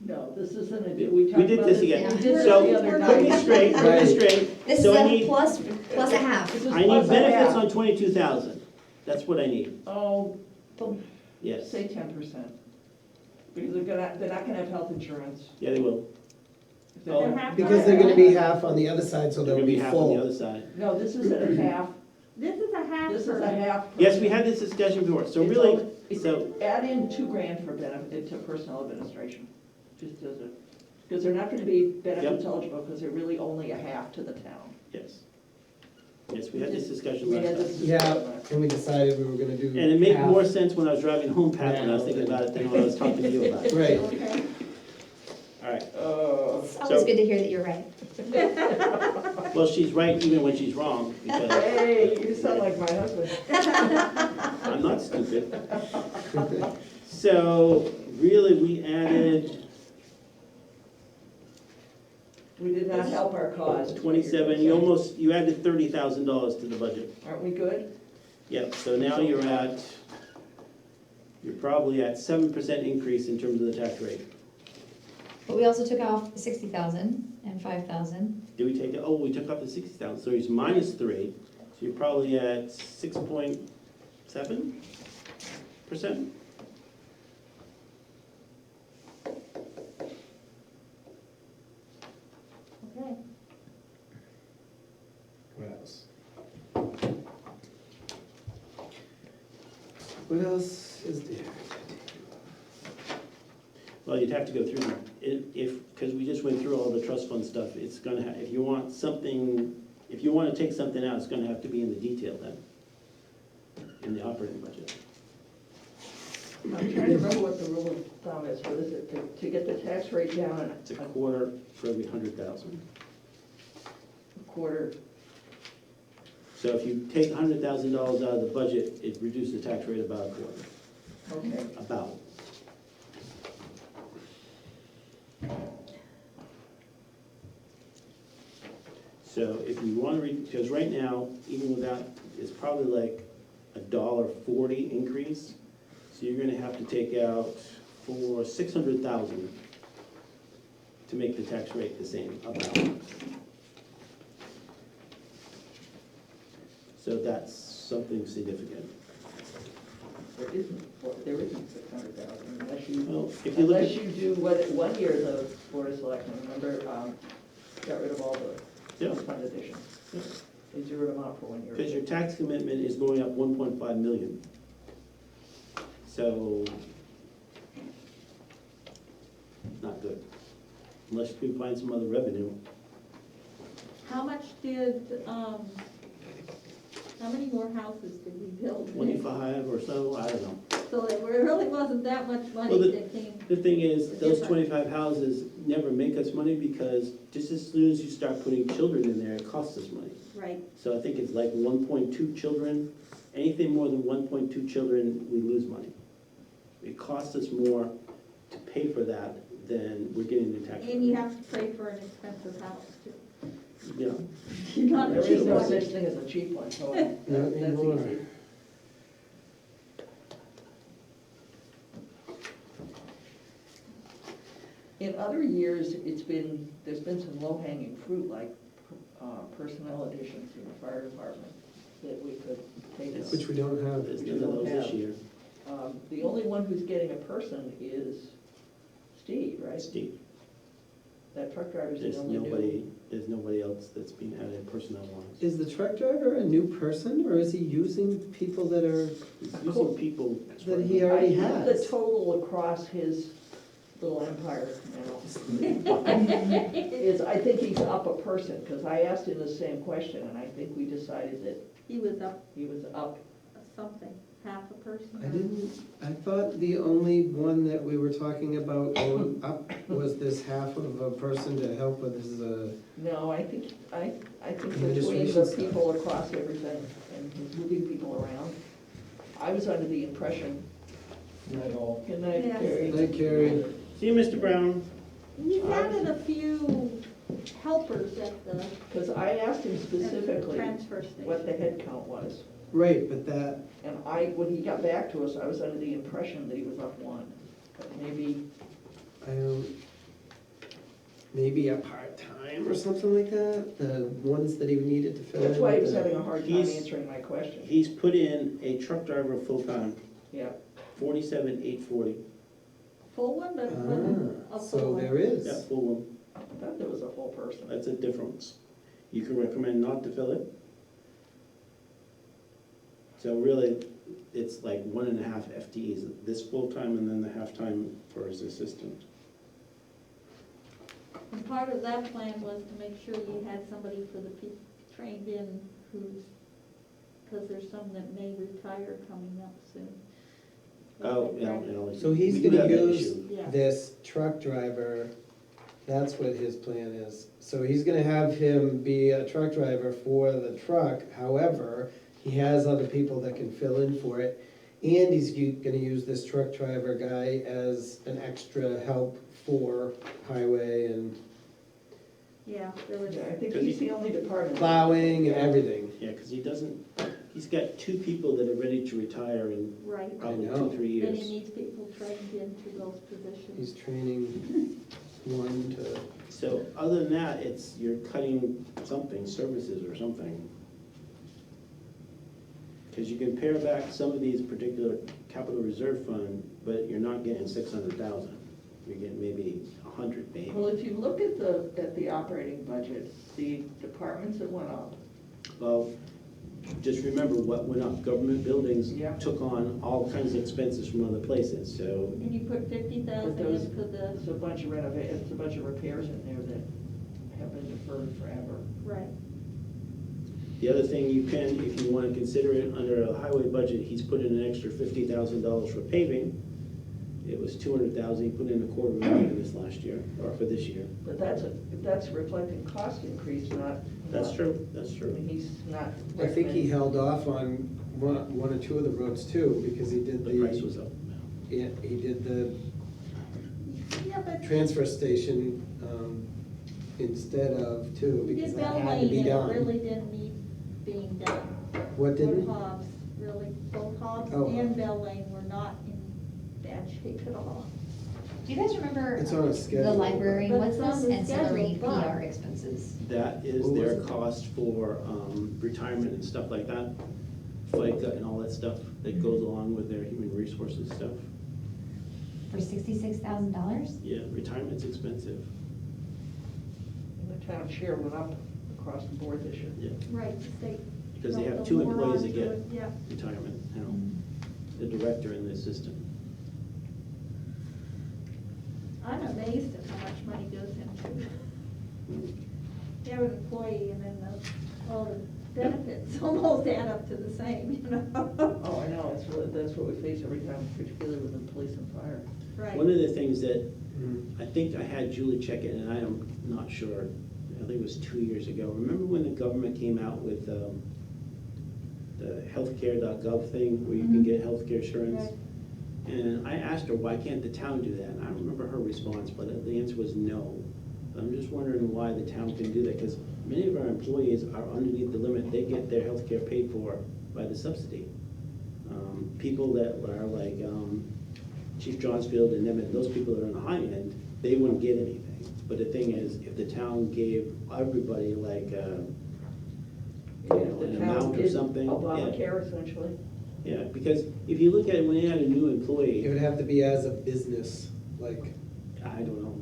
No, this isn't a, we talked we did about this this. again. We did this So the other put me night. straight, put me Right. straight. This is So I a need, plus a half. This is I need plus a benefits half. on 22,000. That's what I need, Oh, yes. say 10%. Because they're not gonna have health insurance. Yeah, they will. If they're Oh, gonna- half because they're gonna be half on the other side, so They're they'll gonna be be half on the full. other side. No, this isn't a half, This is a half. this is a person. half. Yes, we had this discussion before, so It's really, only- so, Add in $2,000 for benefit to personal administration, just as a, because they're not gonna be benefits eligible, because they're really only a half to the town. yes. Yes, we had this discussion We last had time. this Yeah, discussion. and we decided we were gonna do. And it made half. more sense when I was driving home, Pat, when I was thinking about it than when I was talking to you about it. Right. Okay. All right, It's always So- good to hear that you're right. well, she's right even when she's wrong, because Hey, you sound like my husband. I'm not stupid. So, really, we added We did not help our cause. 27, you added $30,000 to the budget. Aren't we good? Yep, so now you're probably at 7% increase in terms of the tax rate. But we also took off 60,000 and 5,000. Did we take, we took off the 60,000, so it's minus 3, so you're probably at 6.7%? Okay. What else? What else is there? Well, you'd have to go through them. Because we just went through all the trust fund stuff, it's gonna have, if you want to take something out, it's gonna have to be in the detail then, in the operating budget. I'm trying to remember what the rule of thumb is, what is it, to get the tax rate down It's a quarter for every 100,000. a quarter. So if you take $100,000 out of the budget, it reduces the tax rate about a quarter, Okay. about. So if you want to, because right now, even without, it's probably like $1.40 increase. So you're gonna have to take out for 600,000 to make the tax rate the same, about. So that's something significant. There isn't 600,000 unless you, Well, if you look unless at, you do what, 1 year the Board of Selectmen, remember, got rid of all the yeah, fund additions. yeah. They zeroed them out for 1 year. Because your tax commitment is going up 1.5 million. So, not good. Unless you can find some other revenue. How much did, how many more houses did we build? 25 or so, I don't know. So it really wasn't that much Well, money that came. The thing is, those Different. 25 houses never make us money because just as soon as you start putting children in there, it costs us money. Right, So I think it's like 1.2 children. Anything more than 1.2 children, we lose money. It costs us more to pay for that than we're getting the tax. and you have to pay for an expensive house too. You know, Not a There is cheap no one. such thing as a cheap one, so Not that's anymore. easy. In other years, there's been some low-hanging fruit, like personnel additions in the fire department that we could take. Yes. Which we don't have. there's We none of don't those this have. year. The only one who's getting a person is Steve, right? Steve, That truck driver's there's the only new. nobody else that's being added personnel-wise. Is the truck driver a new person, or is he using people that are, He's using people. that he already I think the has? total across his little empire now is, I think he's up a person, because I asked him the same question, and I think we decided that He was up he was up. something, half a person. I didn't, I thought the only one that we were talking about going up was this half of a person to help with his, No, I think between Administration the stuff. people across everything and he's moving people around. I was under the impression. Good night, Yes. Carrie. Hi, Carrie. See you, Mr. Brown. We added a few helpers at the Because I asked him specifically transfer station. what the head count was. Right, but that, And when he got back to us, I was under the impression that he was up one. But maybe, I don't, maybe a part-time or something like that, the ones that he needed to fill in. that's why he was with the- having a hard time He's- answering my question. He's put in a truck driver full-time, Yeah, 47,840. Full one, but Ah, a full so one. there is. Yeah, full one. I thought there was a full person. That's a difference. You can recommend not to fill it. So really, it's like 1.5 FTEs, this full-time and then the half-time for his assistant. And part of that plan was to make sure you had somebody for the people trained in who's, because there's some that may retire coming up soon. Oh, yeah. So he's we do gonna have that use issue. Yeah. this truck driver, that's what his plan is. So he's gonna have him be a truck driver for the truck, however, he has other people that can fill in for it. And he's gonna use this truck driver guy as an extra help for highway and Yeah, there was, Yeah, I think he's the only department. plowing and everything. Yeah, because he's got 2 people that are ready to retire in right. probably I know. 2-3 Then years. he needs people trained into those positions. He's training one to, So other than that, you're cutting something, services or something. Because you can pare back some of these particular capital reserve fund, but you're not getting 600,000. You're getting maybe 100 maybe. Well, if you look at the operating budget, the departments that went up, Well, just remember what went up. Government buildings Yeah. took on all kinds of expenses from other places, so. And you put 50,000 But those- in for the, there's a bunch of it's a bunch of repairs in there that have been deferred forever. right. The other thing you can, if you want to consider it under a highway budget, he's put in an extra $50,000 for paving. It was 200,000, he put in $250,000 this last year, or for this year. But that's reflecting cost increase, not. That's true, that's I true. mean, he's not. I think he held off on one or two of the roads too, because he did The price was up. Yeah, he did the Yeah, but transfer station instead of two, we because did that Bell had to be Lane and it done. really didn't need being done. What Or didn't? Hobbs, really, both Hobbs Oh. and Bell Lane were not in take it all. Do you guys remember It's on a the schedule. library, But what's it's on this the ancillary schedule, but- PR expenses? That is What was their it? cost for retirement and stuff like that, FICA and all that stuff that goes along with their human resources stuff. For $66,000? Yeah, retirement's expensive. And the town share went up across the board this year. Yeah, Right, the state. because they have built 2 more employees that onto get it, Yeah. retirement now, the director and the assistant. I'm amazed at how much money goes into you have an employee and then all the benefits almost add up to the same, you know? Oh, I know, that's what we face every time, particularly with the police and fire. Right. One of the things that Mm. I think I had Julie check it, and I am not sure, I think it was 2 years ago. Remember when the government came out with the healthcare.gov thing, where you can get healthcare insurance? Right. And I asked her, why can't the town do that? And I don't remember her response, but the answer was no. I'm just wondering why the town can do that, because many of our employees are underneath the limit. They get their healthcare paid for by the subsidy. People that are like Chief Johnsfield and them, and those people that are on the high end, they wouldn't get anything. But the thing is, if the town gave everybody like, The an town amount or did something. Yeah. Obamacare essentially. Yeah, because if you look at it, when you had a new It employee, would have to be as a business, like, I don't know.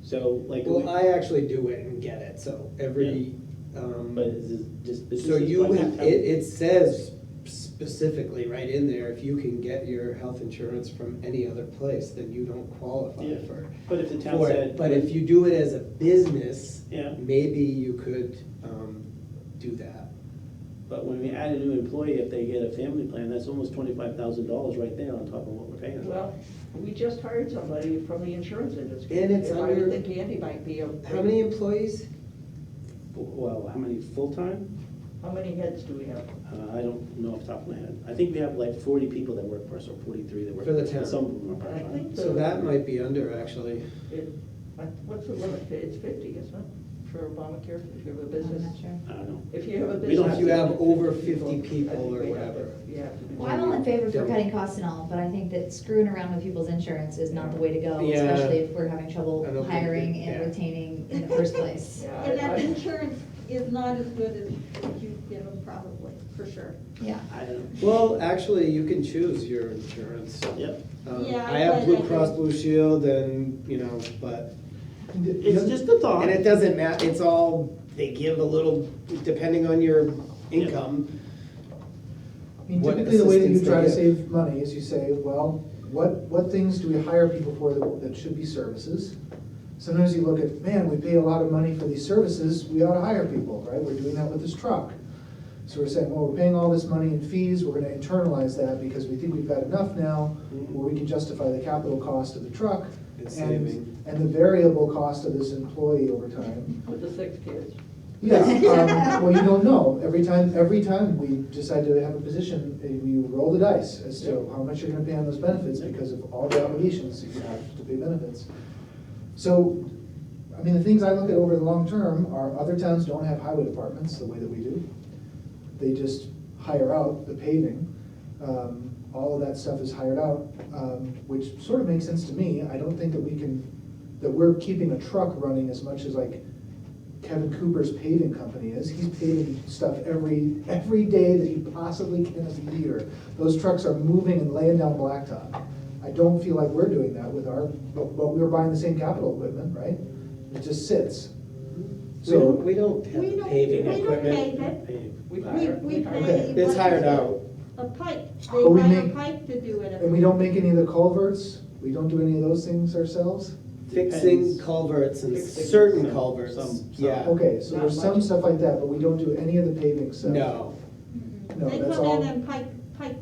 So like. well, I actually do it and get it, so every, But is it just businesses? so you, Why can't town- it says specifically right in there, if you can get your health insurance from any other place, then you don't qualify Yeah. for But if the town for said. it. But if you do it as a business, Yeah, maybe you could do that. but when we add a new employee, if they get a family plan, that's almost $25,000 right there on top of what we're paying them. Well, we just hired somebody from the insurance industry. And it's I under- would think Andy might be a. How many employees? Well, how many full-time? How many heads do we have? I don't know off the top of my head. I think we have like 40 people that work for us, or 43 that work. For the us. town. Some of them are I part-time. think So that might be under, actually. What's the limit? It's 50, isn't it, for Obamacare, if you have a I'm business? not sure. I don't know. If you have a We don't business. have If you have over I 50 think people we or have whatever. to- You have to do Well, I'm all in that. favor for Don't. cutting costs and all, but I think that screwing around with people's insurance is not the way to go, Yeah. especially if we're having trouble I don't think hiring that- and yeah. retaining in the first place. Yeah, And that I- insurance is not as good as you give them probably, for sure. Yeah. I don't know. Well, actually, you can choose your insurance. Yep. Yeah, I I have find Blue that Cross good. Blue Shield and, but, It's just a thought. and it doesn't matter, it's all, they give a little, depending on your income. I mean, What typically, the way that you assistance try to they give. save money is you say, well, what things do we hire people for that should be services? Sometimes you look at, man, we pay a lot of money for these services, we ought to hire people, right? We're doing that with this truck. So we're saying, well, we're paying all this money in fees, we're gonna internalize that because we think we've got enough now, where we can justify the capital cost of the truck And saving. and the variable cost of this employee over time. With the 6 kids. Yeah, well, you don't know. Every time we decide to have a position, we roll the dice as to how much you're gonna pay on those benefits because of all the obligations that you have to pay benefits. So, I mean, the things I look at over the long term are other towns don't have highway departments the way that we do. They just hire out the paving. All of that stuff is hired out, which sort of makes sense to me. I don't think that we're keeping a truck running as much as like Kevin Cooper's paving company is. He's paving stuff every day that he possibly can a year. Those trucks are moving and laying down blacktop. I don't feel like we're doing that with but we're buying the same capital equipment, right? It just sits. So, We don't have We don't- paving we don't equipment. pave it. We We hire. Okay. pay. It's hired out. A pipe, But they we buy a make- pipe to do it. and we don't make any of the culverts? We don't do any of those things ourselves? Fixing Depends. culverts and Fixing certain some- culverts, some. yeah. Okay, so Not there's some much. stuff like that, but we don't do any of the paving stuff? No. No, They that's come all- in and pipe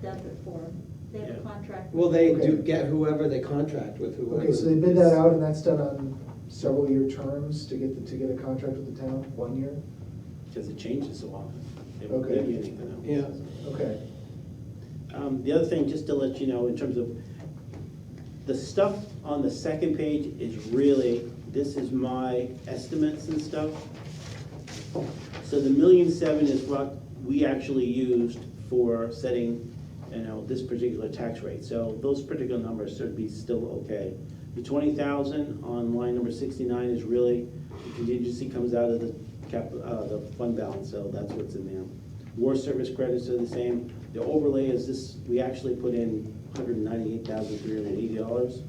does it for them. They have a Yeah. contract. Well, they Okay. do get whoever they contract with, whoever. Okay, so they bid that out and that's done on several year terms to get a contract with the town, 1 year? Because it changes so often. They won't Okay. give you anything else. Yeah. Okay. The other thing, just to let you know, in terms of, the stuff on the second page is really, this is my estimates and stuff. So the 1,700,000 is what we actually used for setting this particular tax rate. So those particular numbers should be still okay. The 20,000 on line number 69 is really, the contingency comes out of the fund balance, so that's what's in there. War service credits are the same. The overlay is this, we actually put in $198,380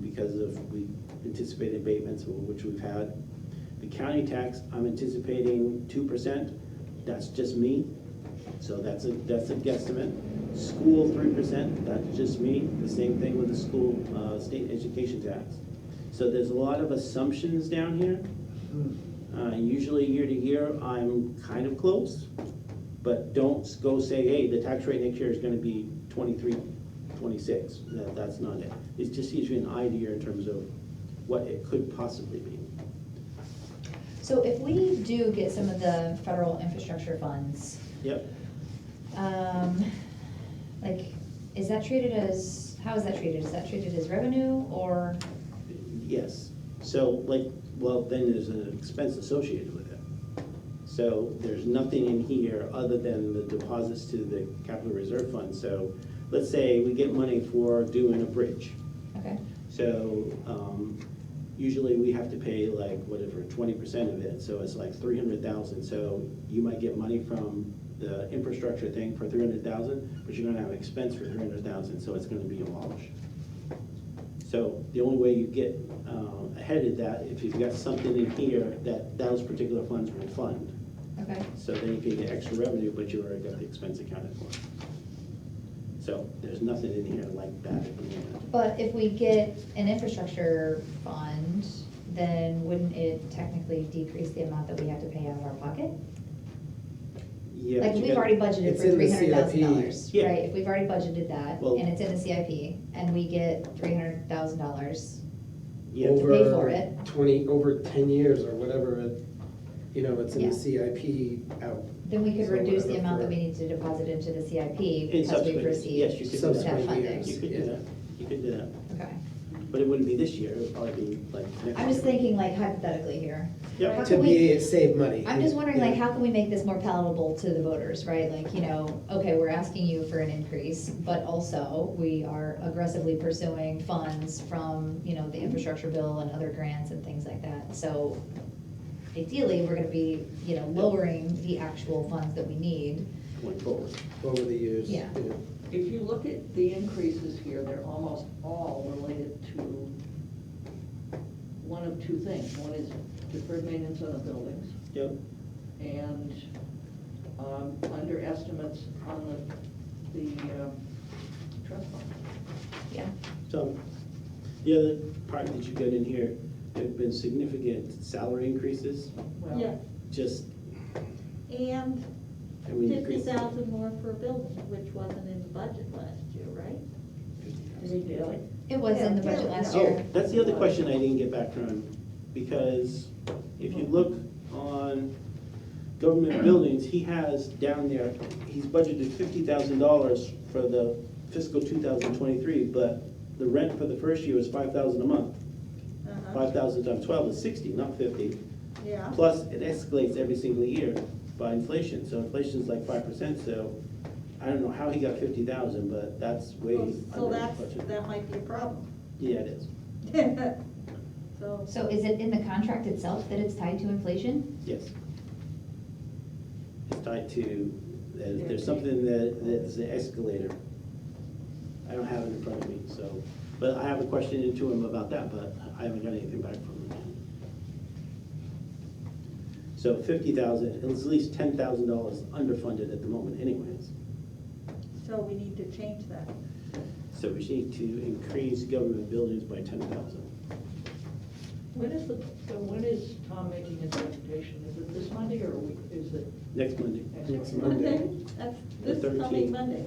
because of, we anticipated abatements, which we've had. The county tax, I'm anticipating 2%. That's just me. So that's a guesstimate. School 3%, that's just me. The same thing with the school state education tax. So there's a lot of assumptions down here. Usually year to year, I'm kind of close, but don't go say, hey, the tax rate next year is gonna be 23, 26. That's not it. It just gives you an idea in terms of what it could possibly be. So if we do get some of the federal infrastructure funds, Yep. like, is that treated as, how is that treated? Is that treated as revenue or? Yes. So well, then there's an expense associated with it. So there's nothing in here other than the deposits to the capital reserve fund. So let's say we get money for doing a bridge. Okay, So usually we have to pay like whatever, 20% of it, so it's like 300,000. So you might get money from the infrastructure thing for 300,000, but you're gonna have expense for 300,000, so it's gonna be a wash. So the only way you get ahead of that, if you've got something in here that those particular funds will fund. okay. So then you can get extra revenue, but you already got the expense accounted for. So there's nothing in here like that at the moment. But if we get an infrastructure fund, then wouldn't it technically decrease the amount that we have to pay out of our pocket? Yeah, Like, but you we've got- already budgeted It's for in the $300,000, CIP. right? If we've already budgeted that, Well- and it's in the CIP, and we get $300,000, Yeah, Over- pay for it. Over 10 years or whatever, it's in Yeah. the CIP out. then we could So reduce the whatever amount that for- we need to deposit into the CIP In because we've subsequent, yes, received you could do that Subsequent that. funding. years. You could do that, you could do that. Okay. But it wouldn't be this year, it would probably be like next year. I'm just thinking like hypothetically here. Yep. How To can we- save money. I'm just wondering, like, Yeah. how can we make this more palatable to the voters, right? Like, okay, we're asking you for an increase, but also we are aggressively pursuing funds from, the infrastructure bill and other grants and things like that. So ideally, we're gonna be, lowering the actual funds that we need. Going forward. Over the years. Yeah. If you look at the increases here, they're almost all related to one of two things. One is deferred maintenance on the buildings, Yep. and under estimates on the trust fund. Yeah. So, the other part that you got in here, there have been significant salary increases, Well, Yeah, just, and I mean, 50,000 more for a building, which wasn't in the budget last year, right? is it daily? It was in the budget Yeah, last Oh, year. that's the other question I didn't get back from, because if you look on government buildings, he has down there, he's budgeted $50,000 for the fiscal 2023, but the rent for the first year was $5,000 a month. 5,000 times 12 is 60, not 50. Yeah. Plus, it escalates every single year by inflation, so inflation's like 5%, so I don't know how he got 50,000, but that's way So under his budget. that might be a problem. Yeah, it is. So, So is it in the contract itself that it's tied to inflation? Yes. It's tied to, there's something that's an escalator. I don't have it in front of me, so, but I have a question into him about that, but I haven't got anything back from him. So 50,000, it's at least $10,000 underfunded at the moment anyways. so we need to change that. So we need to increase government buildings by 10,000. When is Tom making his presentation? Is it this Monday or is it Next Monday Next Monday? Monday. That's The this 13th. coming Monday.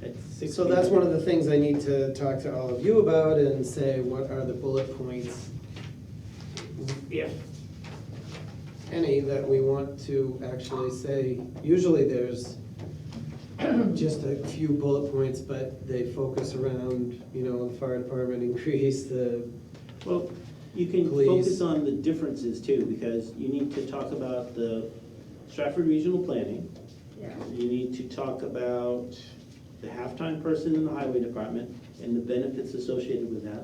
at 6 So that's one of the things I need to talk to all of you about and say, what are the bullet points, if any, that we want to actually say. Usually there's just a few bullet points, but they focus around, the fire department increase, the, Well, you can Please. focus on the differences too, because you need to talk about the Stratford Regional Planning. Yeah. You need to talk about the halftime person in the highway department and the benefits associated with that.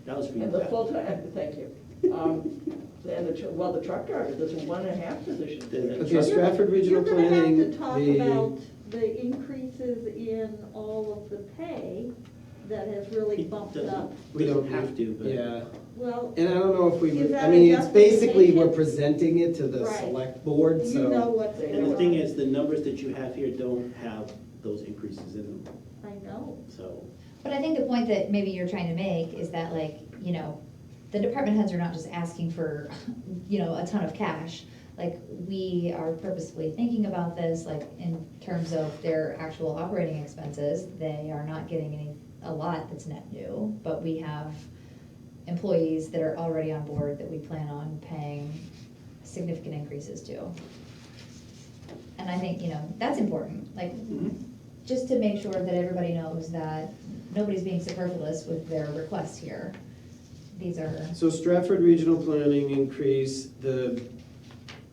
That was for you, And the Pat. full-time, thank you. And the truck driver, there's a 1.5 position. There's a Okay, truck- Stratford You're Regional gonna Planning, have to talk the, about the increases in all of the pay that has really It bumped doesn't- up. we don't have to, but. yeah. Well, And I don't know if we, Is would. that I mean, a it's basically, we're justification? presenting it to the Right. select board, you know so. what's And going the on. thing is, the numbers that you have here don't have those increases in them, I know. so. But I think the point that maybe you're trying to make is that, like, you know, the department heads are not just asking for, you know, a ton of cash. Like, we are purposefully thinking about this, like, in terms of their actual operating expenses. They are not getting a lot that's net new, but we have employees that are already on board that we plan on paying significant increases to. And I think, you know, that's important, like, just to make sure that everybody knows that nobody's being superfluous with their requests here. These are, So Stratford Regional Planning increase, the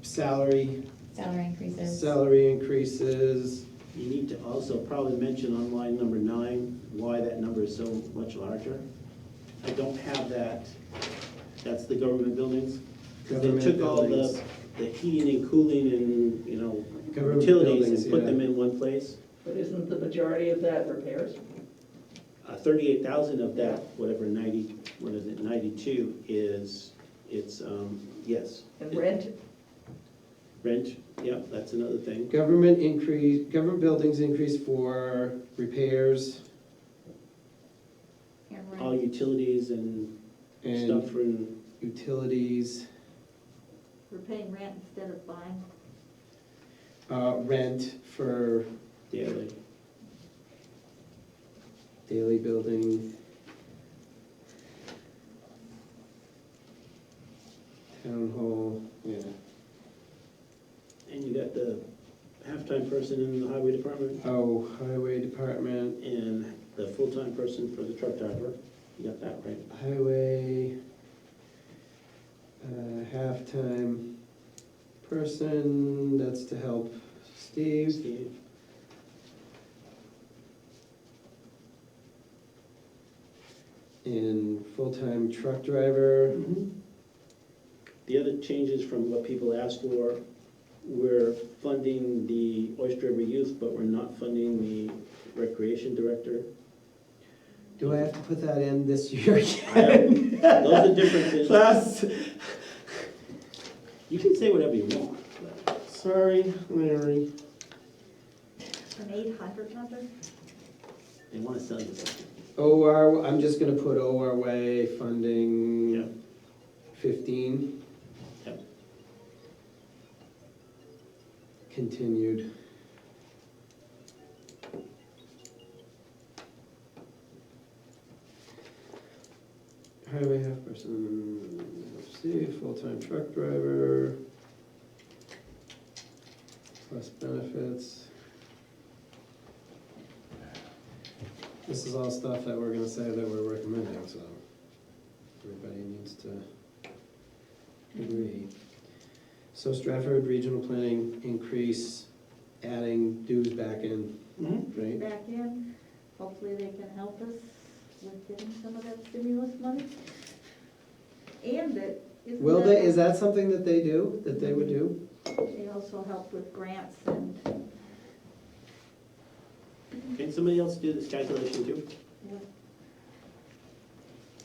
salary salary increases. You need to also probably mention on line number 9, why that number is so much larger. I don't have that, that's the government buildings. 'Cause Government They took all buildings. the heating and cooling and, you know, Government utilities buildings, and put yeah. them in one place. But isn't the majority of that repairs? 38,000 of that, whatever, 90, what is it, 92 is, it's, yes. And rent? Rent, yeah, that's another thing. Government buildings increase for repairs And All rent. utilities and and stuff and, utilities, We're paying rent instead of buying. rent for daily. daily building. Town hall, yeah. And you got the halftime person in the highway department Oh, highway department, and the full-time person for the truck driver. You got that right. highway, halftime person, that's to help Steve. Steve? And full-time truck driver, The other changes from what people asked for, we're funding the Oyster River Youth, but we're not funding the recreation director. do I have to put that in this year I again? have- Those are differences. Last, You can say whatever you want. sorry, Larry. An 800 number? They want to sell you something. OR, I'm just gonna put ORWA Yeah. funding 15. Yep. Continued. Highway half person, see, full-time truck driver. Plus benefits. This is all stuff that we're gonna say that we're recommending, so everybody needs to agree. So Stratford Regional Planning increase, adding dues back in, right? Back in, hopefully they can help us with getting some of that stimulus money. And that, isn't Will they, is that, that something that they do, that they would do? they also help with grants and, Can somebody else do this calculation too? yeah.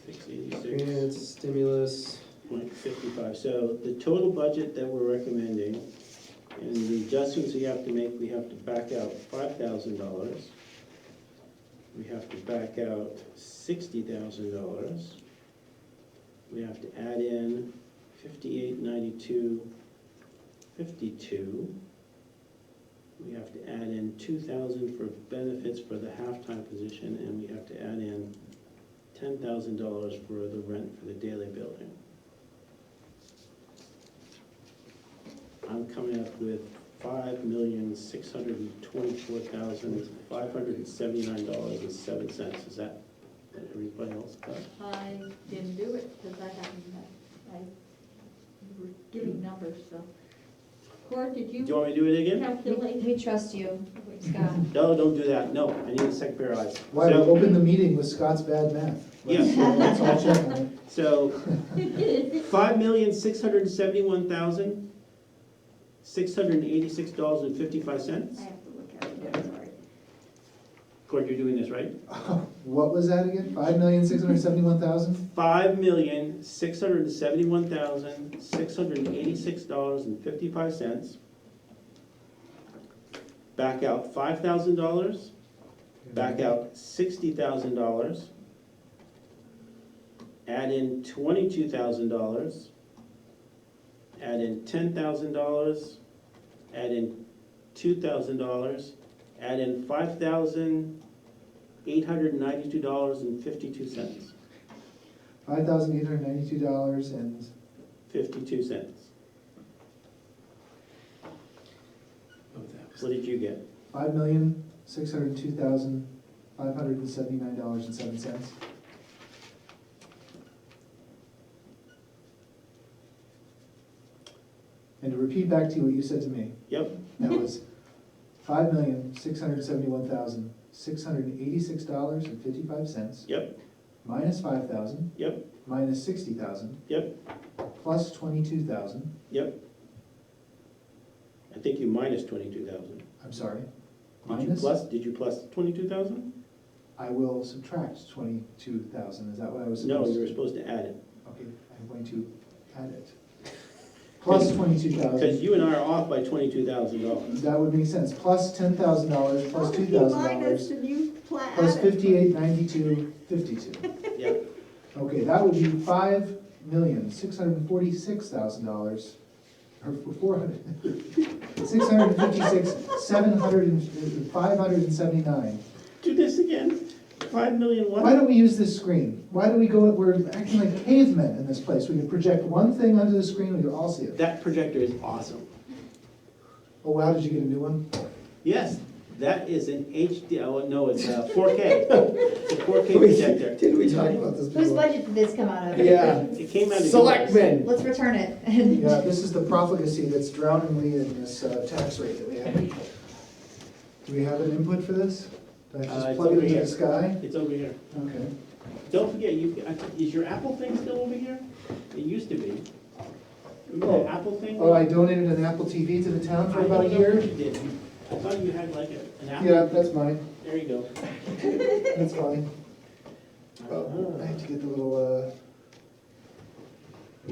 686. Grants, stimulus, 0.55, so the total budget that we're recommending, and the adjustments we have to make, we have to back out $5,000. We have to back out $60,000. We have to add in 5892.52. We have to add in 2,000 for benefits for the halftime position, and we have to add in $10,000 for the rent for the daily building. I'm coming up with $5,624,579.07. Is that what everybody else got? I didn't do it because I haven't, I, you were giving numbers, so. Court, did Do you want me to do it again? calculate? We trust you, Scott. No, don't do that, no, I need a second pair of eyes. Why, we So- opened the meeting with Scott's bad math. Let's all check on it. So, $5,671,686.55. I have to look at it, I'm sorry. Court, you're doing this, right? What was that again? 5,671,000? $5,671,686.55. Back out $5,000, back out $60,000, add in $22,000, add in $10,000, add in $2,000, add in $5,892.52. $5,892 and 52 cents. What did you get? $5,602,579.07. And to repeat back to you what you said to me, Yep, that was $5,671,686.55 yep, minus 5,000 yep, minus 60,000 yep, plus 22,000. yep. I think you minus 22,000. I'm sorry. Did you plus 22,000? I will subtract 22,000. Is that what I was No, supposed to? you were supposed to add it. Okay, I'm going to add it. Plus 22,000. Because you and I are off by $22,000. That would make sense. Plus $10,000, plus $2,000, And you plus 5892.52. Yep, Okay, that would be $5,646,000, or 400, 656, 579. do this again. 5 million what? Why don't we use this screen? Why do we go, we're acting like cavemen in this place. We can project one thing onto the screen, we can all see it. That projector is awesome. Oh wow, did you get a new one? Yes, that is an HD, oh, no, it's 4K. It's a 4K projector. Didn't we talk about this Whose before? budget did this come out of? Yeah. It came out of. Selectmen. Let's return it. Yeah, this is the profligacy that's drowning me in this tax rate that we have. Do we have an input for this? Do I It's just plug it over into here. the sky? It's over here. Okay. Don't forget, is your Apple thing still over here? It used to be. Remember the Apple thing? Oh, I donated an Apple TV to the town for about a I don't know year. what you did. I thought you had like an Apple. Yeah, that's mine. There you go. That's fine. Oh, I have to get the little,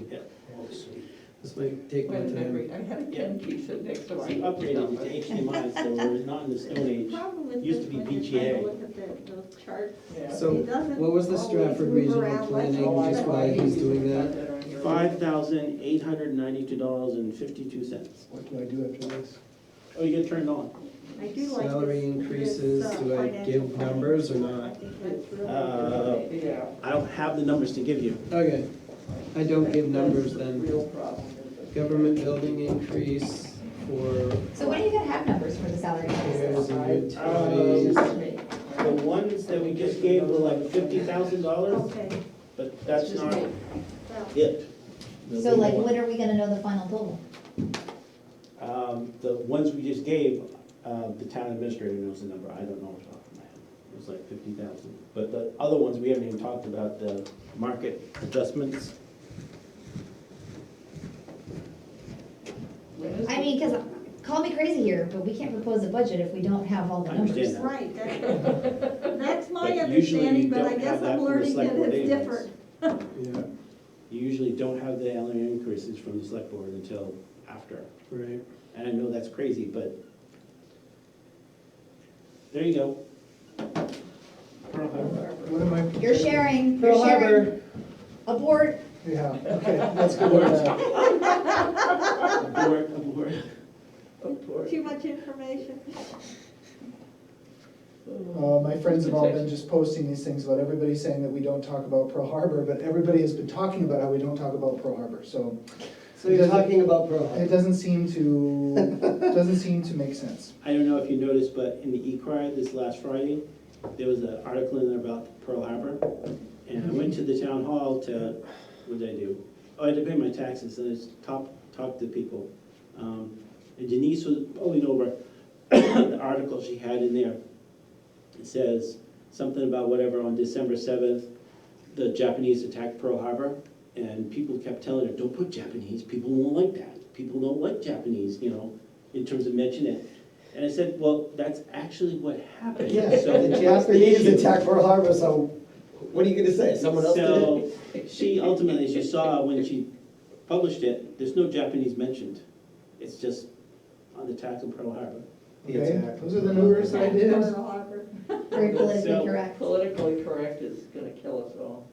Yeah. Oh, sweet. This might take my Wait a minute, time. wait, I had a Ken key sitting next to So my. you upgraded it to HDMI, so we're not in the Stone Age. Problem with Used this, to be when you're trying VGA. to look at those charts, Yeah. So it doesn't what was the always Stratford move Regional around like Planning, you Oh, I just know, why I he's used to doing put that? there on your- $5,892.52. what do I do after this? Oh, you gotta turn it on. I do like Salary this- increases, this, do I financial give planning. numbers or I not? think that's really good. Yeah. I don't have the numbers to give you. Okay, I don't give numbers That's the then. real problem. is that- Government building increase for So when are you gonna have numbers for the salary repairs increases? and utilities. The ones that we just gave were like $50,000, Okay, but that's Just not me. well, it. The So big like, one. when are we gonna know the final total? The ones we just gave, the town administrator knows the number, I don't know off the top of my head. It was like 50,000. But the other ones, we haven't even talked about the market adjustments. When is I the- mean, cause, call me crazy here, but we can't propose a budget if we don't have all the I numbers. understand that. right, that's my But usually understanding, you but I don't guess have that I'm from the learning select that board it's anyways. different. Yeah, You usually don't have the annual increases from the select board until after. right. And I know that's crazy, but there you go. Pearl Harbor. What am I? You're sharing, Pearl you're sharing. Harbor. Abort. Yeah, okay, that's good. with that. Abort. Oh, poor. Too much information. My friends have all been just posting these things about everybody saying that we don't talk about Pearl Harbor, but everybody has been talking about how we don't talk about Pearl Harbor, so So you're talking about Pearl it Harbor. doesn't seem to make sense. I don't know if you noticed, but in the e-cry this last Friday, there was an article in there about Pearl Harbor. And I went to the town hall to, what did I do? Oh, I had to pay my taxes, and I just talked to people. And Denise was going over the article she had in there. It says something about whatever on December 7th, the Japanese attacked Pearl Harbor, and people kept telling her, don't put Japanese, people won't like that. People don't like Japanese, you know, in terms of mentioning it. And I said, well, that's actually what happened. Yeah, So the Japanese attacked Pearl Harbor, so what are you gonna say? Someone else did So it? she ultimately, as you saw when she published it, there's no Japanese mentioned. It's just on the attack of Pearl Harbor. The Okay, attack. those are the numbers I did. Pearl Harbor. Very politically So- correct. Politically correct is gonna kill us all.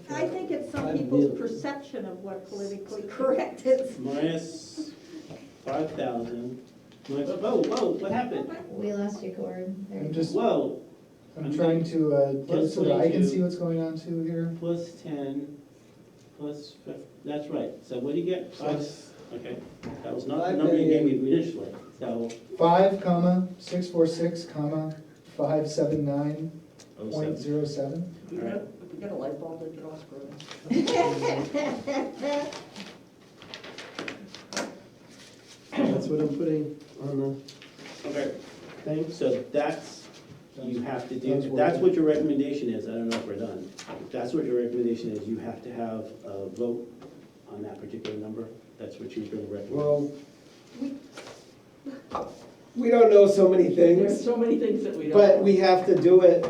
I think it's some 5 people's million. perception of what politically correct is. Minus 5,000. Whoa, whoa, what happened? We lost you, Cord. There you I'm go. just, Whoa, I'm trying to, get it so that I can 22. see what's going on too here. plus 10, plus 5, that's right. So what do you get? Five? Okay, that was not the 5 number you gave me million. initially. So, 5, comma, 646, comma, 579.07. 07. We All right. got a light bulb that draws for That's what I'm putting on the Okay, thing. so that's, you have to do, Sounds if that's working. what your recommendation is, I don't know if we're done. If that's what your recommendation is, you have to have a vote on that particular number. That's what you're gonna recommend. Well, we don't know so many There's things, so many things that we don't. but know. we have to do it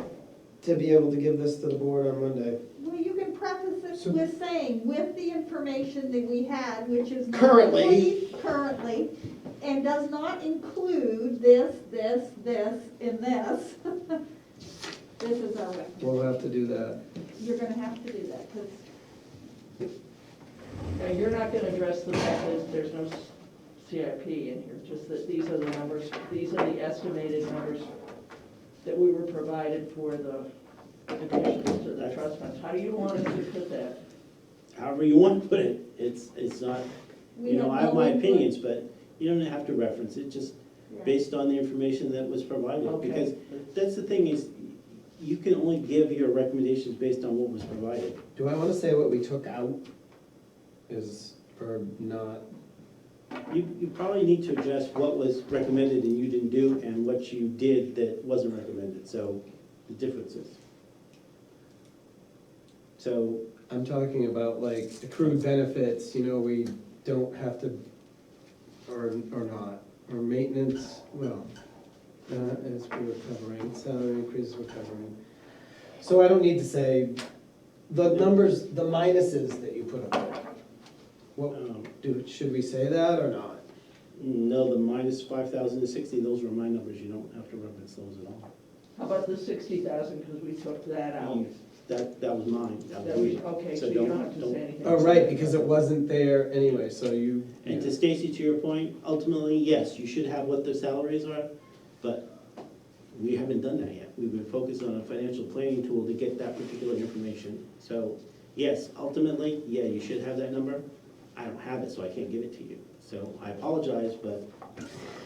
to be able to give this to the board on Monday. Well, you can preface it So- with saying, with the information that we had, which is not Currently. complete currently, and does not include this, and this. This is our recommendation. We'll have to do that. You're gonna have to do that, because Now, you're not gonna address the fact that there's no CIP in here, just that these are the numbers, these are the estimated numbers that we were provided for the additions to the trust funds. How do you want us to put that? However you want to put it, it's not, we you know, I have no my input. opinions, but you don't have to reference it, just Yeah. based on the information that was provided. Okay. Because that's the thing is, you can only give your recommendations based on what was provided. Do I want to say what we took out is, or not? You probably need to address what was recommended and you didn't do, and what you did that wasn't recommended, so the differences. So, I'm talking about like accrued benefits, you know, we don't have to, or not, or maintenance, well, as we're covering, salary increases we're covering. So I don't need to say, the numbers, the minuses that you put up there. What, should we say that or not? no, the minus 5,000 to 60, those were my numbers, you don't have to reference those at all. How about the 60,000, because we took that out? That was mine. That we- Okay, so you don't have to say anything. Oh, right, because it wasn't there anyway, so you. And to Stacy, to your point, ultimately, yes, you should have what their salaries are, but we haven't done that yet. We've been focused on a financial planning tool to get that particular information. So, yes, ultimately, yeah, you should have that number. I don't have it, so I can't give it to you. So I apologize, but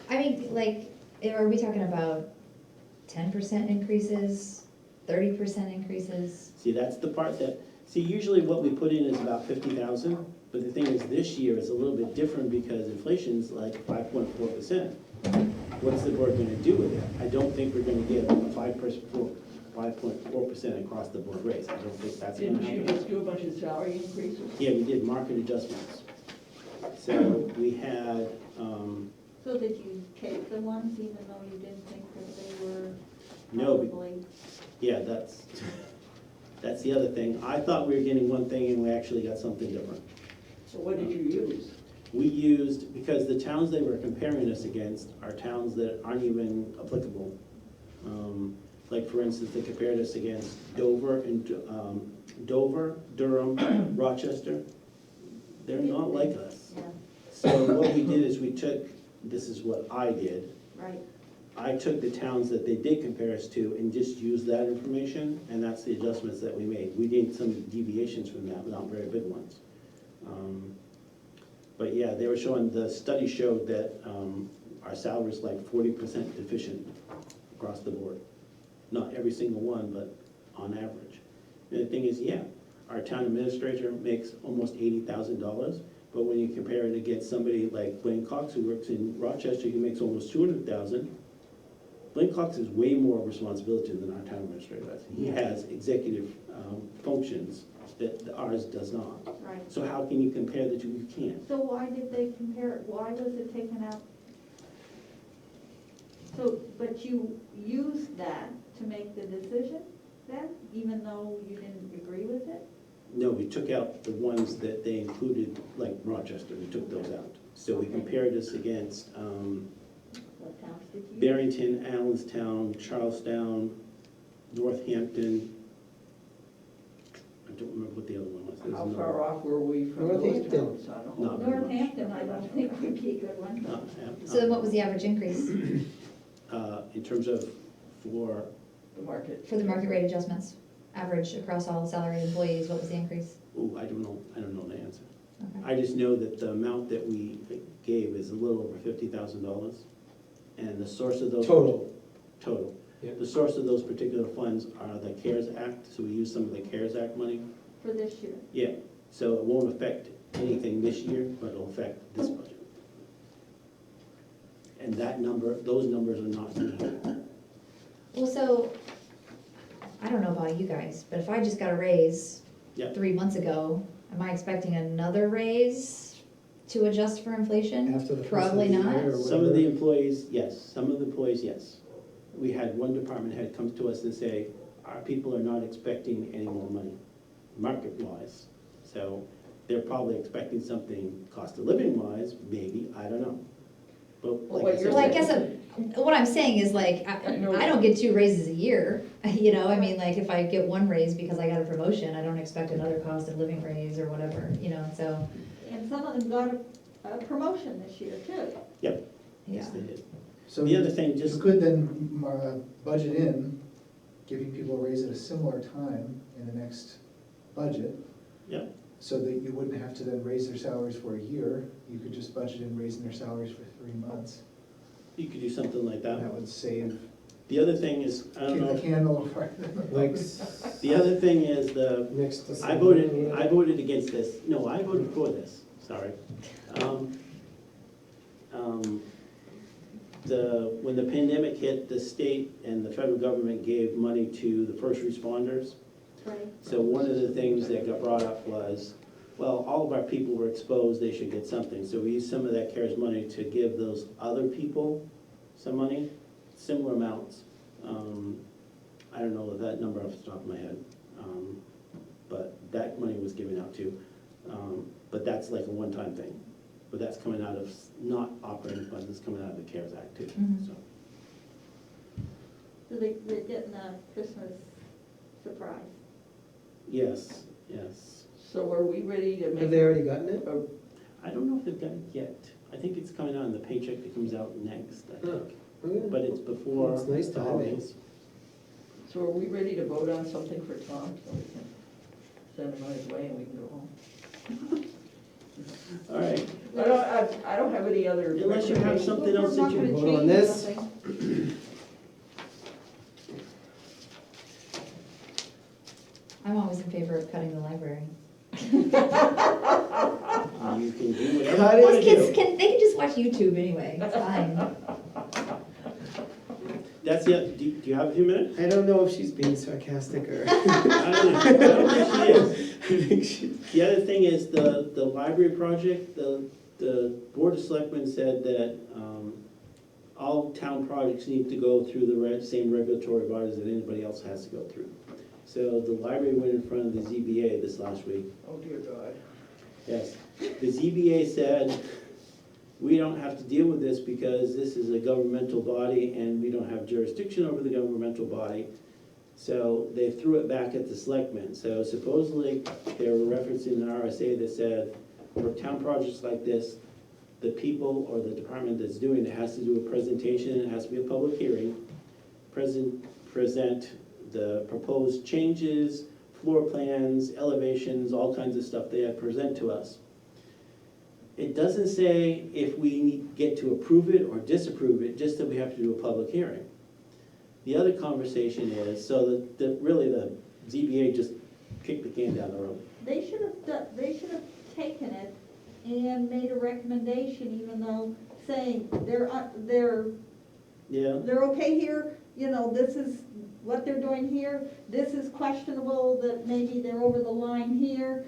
I mean, like, are we talking about 10% increases, 30% increases? see, that's the part that, see, usually what we put in is about 50,000, but the thing is, this year is a little bit different because inflation's like 5.4%. What's the board gonna do with it? I don't think we're gonna give a 5.4% across the board raise. I don't think that's gonna Didn't you happen. just do a bunch of salary increases? Yeah, we did market adjustments. So we had, So did you take the ones even though you didn't think that they were no, probably? yeah, that's the other thing. I thought we were getting one thing and we actually got something different. So what did you use? We used, because the towns they were comparing us against are towns that aren't even applicable. Like, for instance, they compared us against Dover, Durham, Rochester. They're not like us. Yeah, So what we did is we took, this is what I did, right. I took the towns that they did compare us to and just used that information, and that's the adjustments that we made. We did some deviations from that, but not very big ones. But yeah, they were showing, the study showed that our salary's like 40% deficient across the board. Not every single one, but on average. And the thing is, yeah, our town administrator makes almost $80,000, But when you compare it against somebody like Blaine Cox, who works in Rochester, who makes almost 200,000, Blaine Cox has way more responsibility than our town administrator does. He has executive functions that ours does not. Right. So how can you compare the two? You can't. So why did they compare it? Why was it taken out? So, but you used that to make the decision then, even though you didn't agree with it? No, we took out the ones that they included, like Rochester, we took those out. So we compared this against What towns did you use? Barrington, Allenstown, Charlestown, Northampton. I don't remember what the other one was. There's How another- far off were we from those Northampton. towns? I don't know. Not- Northampton, I don't think would be a good one. So then what was the average increase In terms of for, The market. for the market rate adjustments? Average across all salaried employees, what was the increase? I don't know the answer. Okay. I just know that the amount that we gave is a little over $50,000. And the source of those. Total. Total. Yeah. The source of those particular funds are the CARES Act, so we use some of the CARES Act money. For this year. Yeah, so it won't affect anything this year, but it'll affect this budget. And that number, those numbers are not in here. Well, so, I don't know about you guys, but if I just got a raise Yep. 3 months ago, am I expecting another raise to adjust for inflation? After the first of Probably the not. year or Some of the whatever. employees, yes, some of the employees, yes. We had one department head come to us and say, our people are not expecting any more money, market-wise. So they're probably expecting something cost of living-wise, maybe, I don't know. But Well, like what I you're Well, I said, guess what I'm saying is like, I know. I don't get 2 raises a year, you know, I mean, like, if I get 1 raise because I got a promotion, I don't expect another cost of living raise or whatever, you know, so, And some of them got a promotion this year too. yeah. yes, they did. So The other thing, you just, could then budget in, giving people a raise at a similar time in the next budget. yeah, So that you wouldn't have to then raise their salaries for a year, you could just budget in raising their salaries for 3 months. you could do something like that. And that would save, The other thing is, I don't kick the know, can a little farther. Like, the other thing is next to. I voted against this. No, I voted for this, sorry. When the pandemic hit, the state and the federal government gave money to the first responders. Right. So one of the things that got brought up was, well, all of our people were exposed, they should get something. So we used some of that CARES money to give those other people some money, similar amounts. I don't know that number off the top of my head, but that money was given out too. But that's like a one-time thing. But that's coming out of, not operating funds, it's coming out of the CARES Act too, Mhm. so. So they're getting a Christmas surprise. Yes, yes. So are we ready to make? Have they already gotten it? I don't know if they've got it yet. I think it's coming out in the paycheck that comes out next, I Oh, think. okay. But it's before It's nice the timing. holidays. So are we ready to vote on something for Tom, so we can send him on his way and we can go home? All right, I don't have any other. unless you have something else We're that not gonna you, vote on change this? nothing. I'm always in favor of cutting the library. you can do whatever Cut you it. want Those to kids do. they can just watch YouTube anyway, it's fine. That's it. Do you have a few minutes? I don't know if she's being sarcastic or. I don't know. I don't think she is. I think she. The other thing is the library project, the Board of Selectmen said that all town projects need to go through the same regulatory bodies that anybody else has to go through. So the library went in front of the ZBA this last week. Oh, dear God. Yes, the ZBA said, we don't have to deal with this because this is a governmental body and we don't have jurisdiction over the governmental body. So they threw it back at the selectmen. So supposedly, they were referencing an RSA that said, for town projects like this, the people or the department that's doing it has to do a presentation, it has to be a public hearing, present the proposed changes, floor plans, elevations, all kinds of stuff they have to present to us. It doesn't say if we get to approve it or disapprove it, just that we have to do a public hearing. The other conversation is, so really the ZBA just kicked the can down the road. They should have taken it and made a recommendation, even though saying they're Yeah, okay here, you know, this is what they're doing here, this is questionable, that maybe they're over the line here,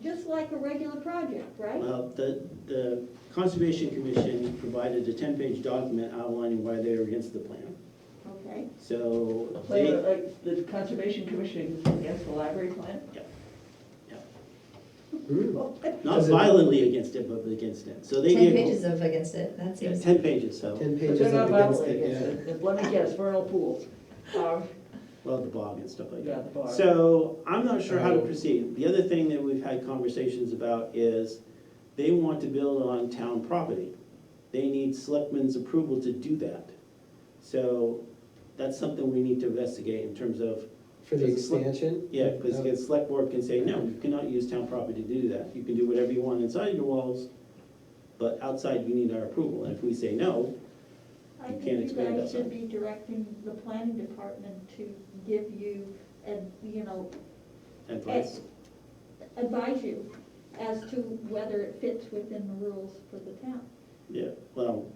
just like a regular project, right? well, the Conservation Commission provided a 10-page document outlining why they were against the plan. Okay, So Plan, they, like, the Conservation Commission is against the library plan? not violently against it, but against it. So they 10 gave pages of against it, that yeah, seems. 10 pages, so, 10 But pages they're not up against violently it, against yeah. it. Let me guess, vernal pools. well, the bog and stuff like Yeah, that. the bog. So I'm not sure how to proceed. The other thing that we've had conversations about is they want to build on town property. They need selectmen's approval to do that. So that's something we need to investigate in terms of, For the expansion? yeah, because the select board can say, no, you cannot use town property to do that. You can do whatever you want inside your walls, but outside you need our approval. And if we say no, I You think can't you expand guys should outside. be directing the planning department to give you, you know, advice. advise you as to whether it fits within the rules for the town. Yeah, well,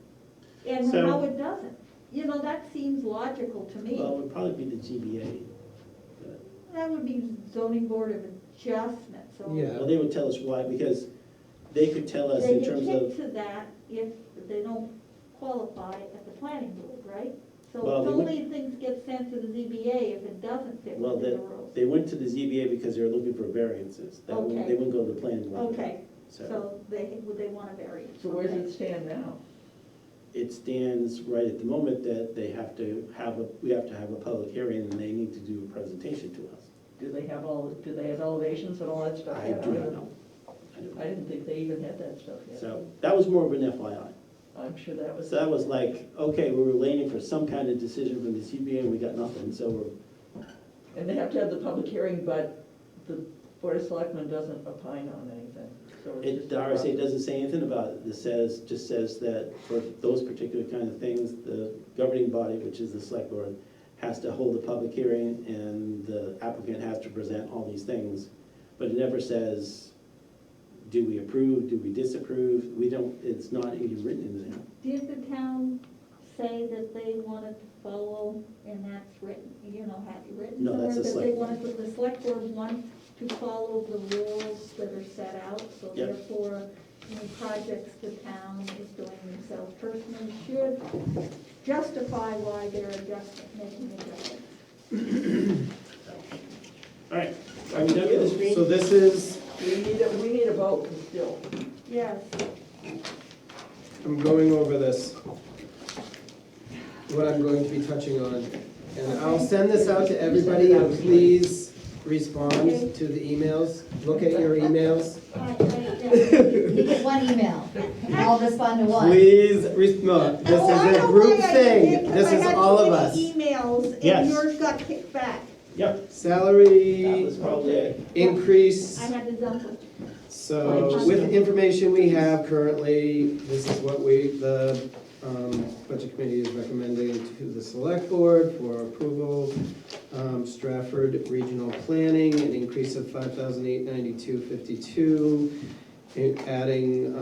And So- how it doesn't. You know, that seems logical to me. well, it would probably be the GBA. That would be zoning board of adjustment, so. Yeah. Well, they would tell us why, because they could tell us They in get terms kicked of, to that if they don't qualify at the planning board, right? So Well, it's they would- only things get sent to the ZBA if it doesn't fit well, within the rules. they went to the ZBA because they were looking for variances. That wouldn't- Okay. They wouldn't go to the planning board. Okay, So so they want a variance. So where does Okay. it stand now? it stands right at the moment that we have to have a public hearing and they need to do a presentation to us. Do they have elevations and all that stuff? I yet? do not know. I don't I know. didn't think they even had that stuff yet. So that was more of an FYI. I'm sure that was. So that was like, okay, we were waiting for some kind of decision from the ZBA and we got nothing, so we're, And they have to have the public hearing, but the Board of Selectmen doesn't opine on anything, so it's just. the RSA doesn't say anything about it. It just says that for those particular kind of things, the governing body, which is the select board, has to hold a public hearing and the applicant has to present all these things. But it never says, do we approve, do we disapprove? We don't, it's not even written in there. Did the town say that they wanted to follow, and that's written, you know, have you written No, somewhere that's the that they select wanted, the select board want to follow the rules that are set out, so Yep. therefore, any projects the town is doing themselves personally should justify why they're making adjustments. All right, are we done with the screen? So this is, We need a vote still. Yes, I'm going over this, what I'm going to be touching on. And I'll send this out to everybody, and please respond to the emails. Look at your emails. You get one email, I'll respond to one. Please, no, this Oh, I is a know group why I thing. did, 'cause This I is had all too of many us. emails, Yes. and yours got kicked back. Yep, that Salary was probably it. increase. I had to dump it. So with information we have currently, this is what the Budget Committee is recommending to the Select Board for approval. Stratford Regional Planning, an increase of $5,892.52. Adding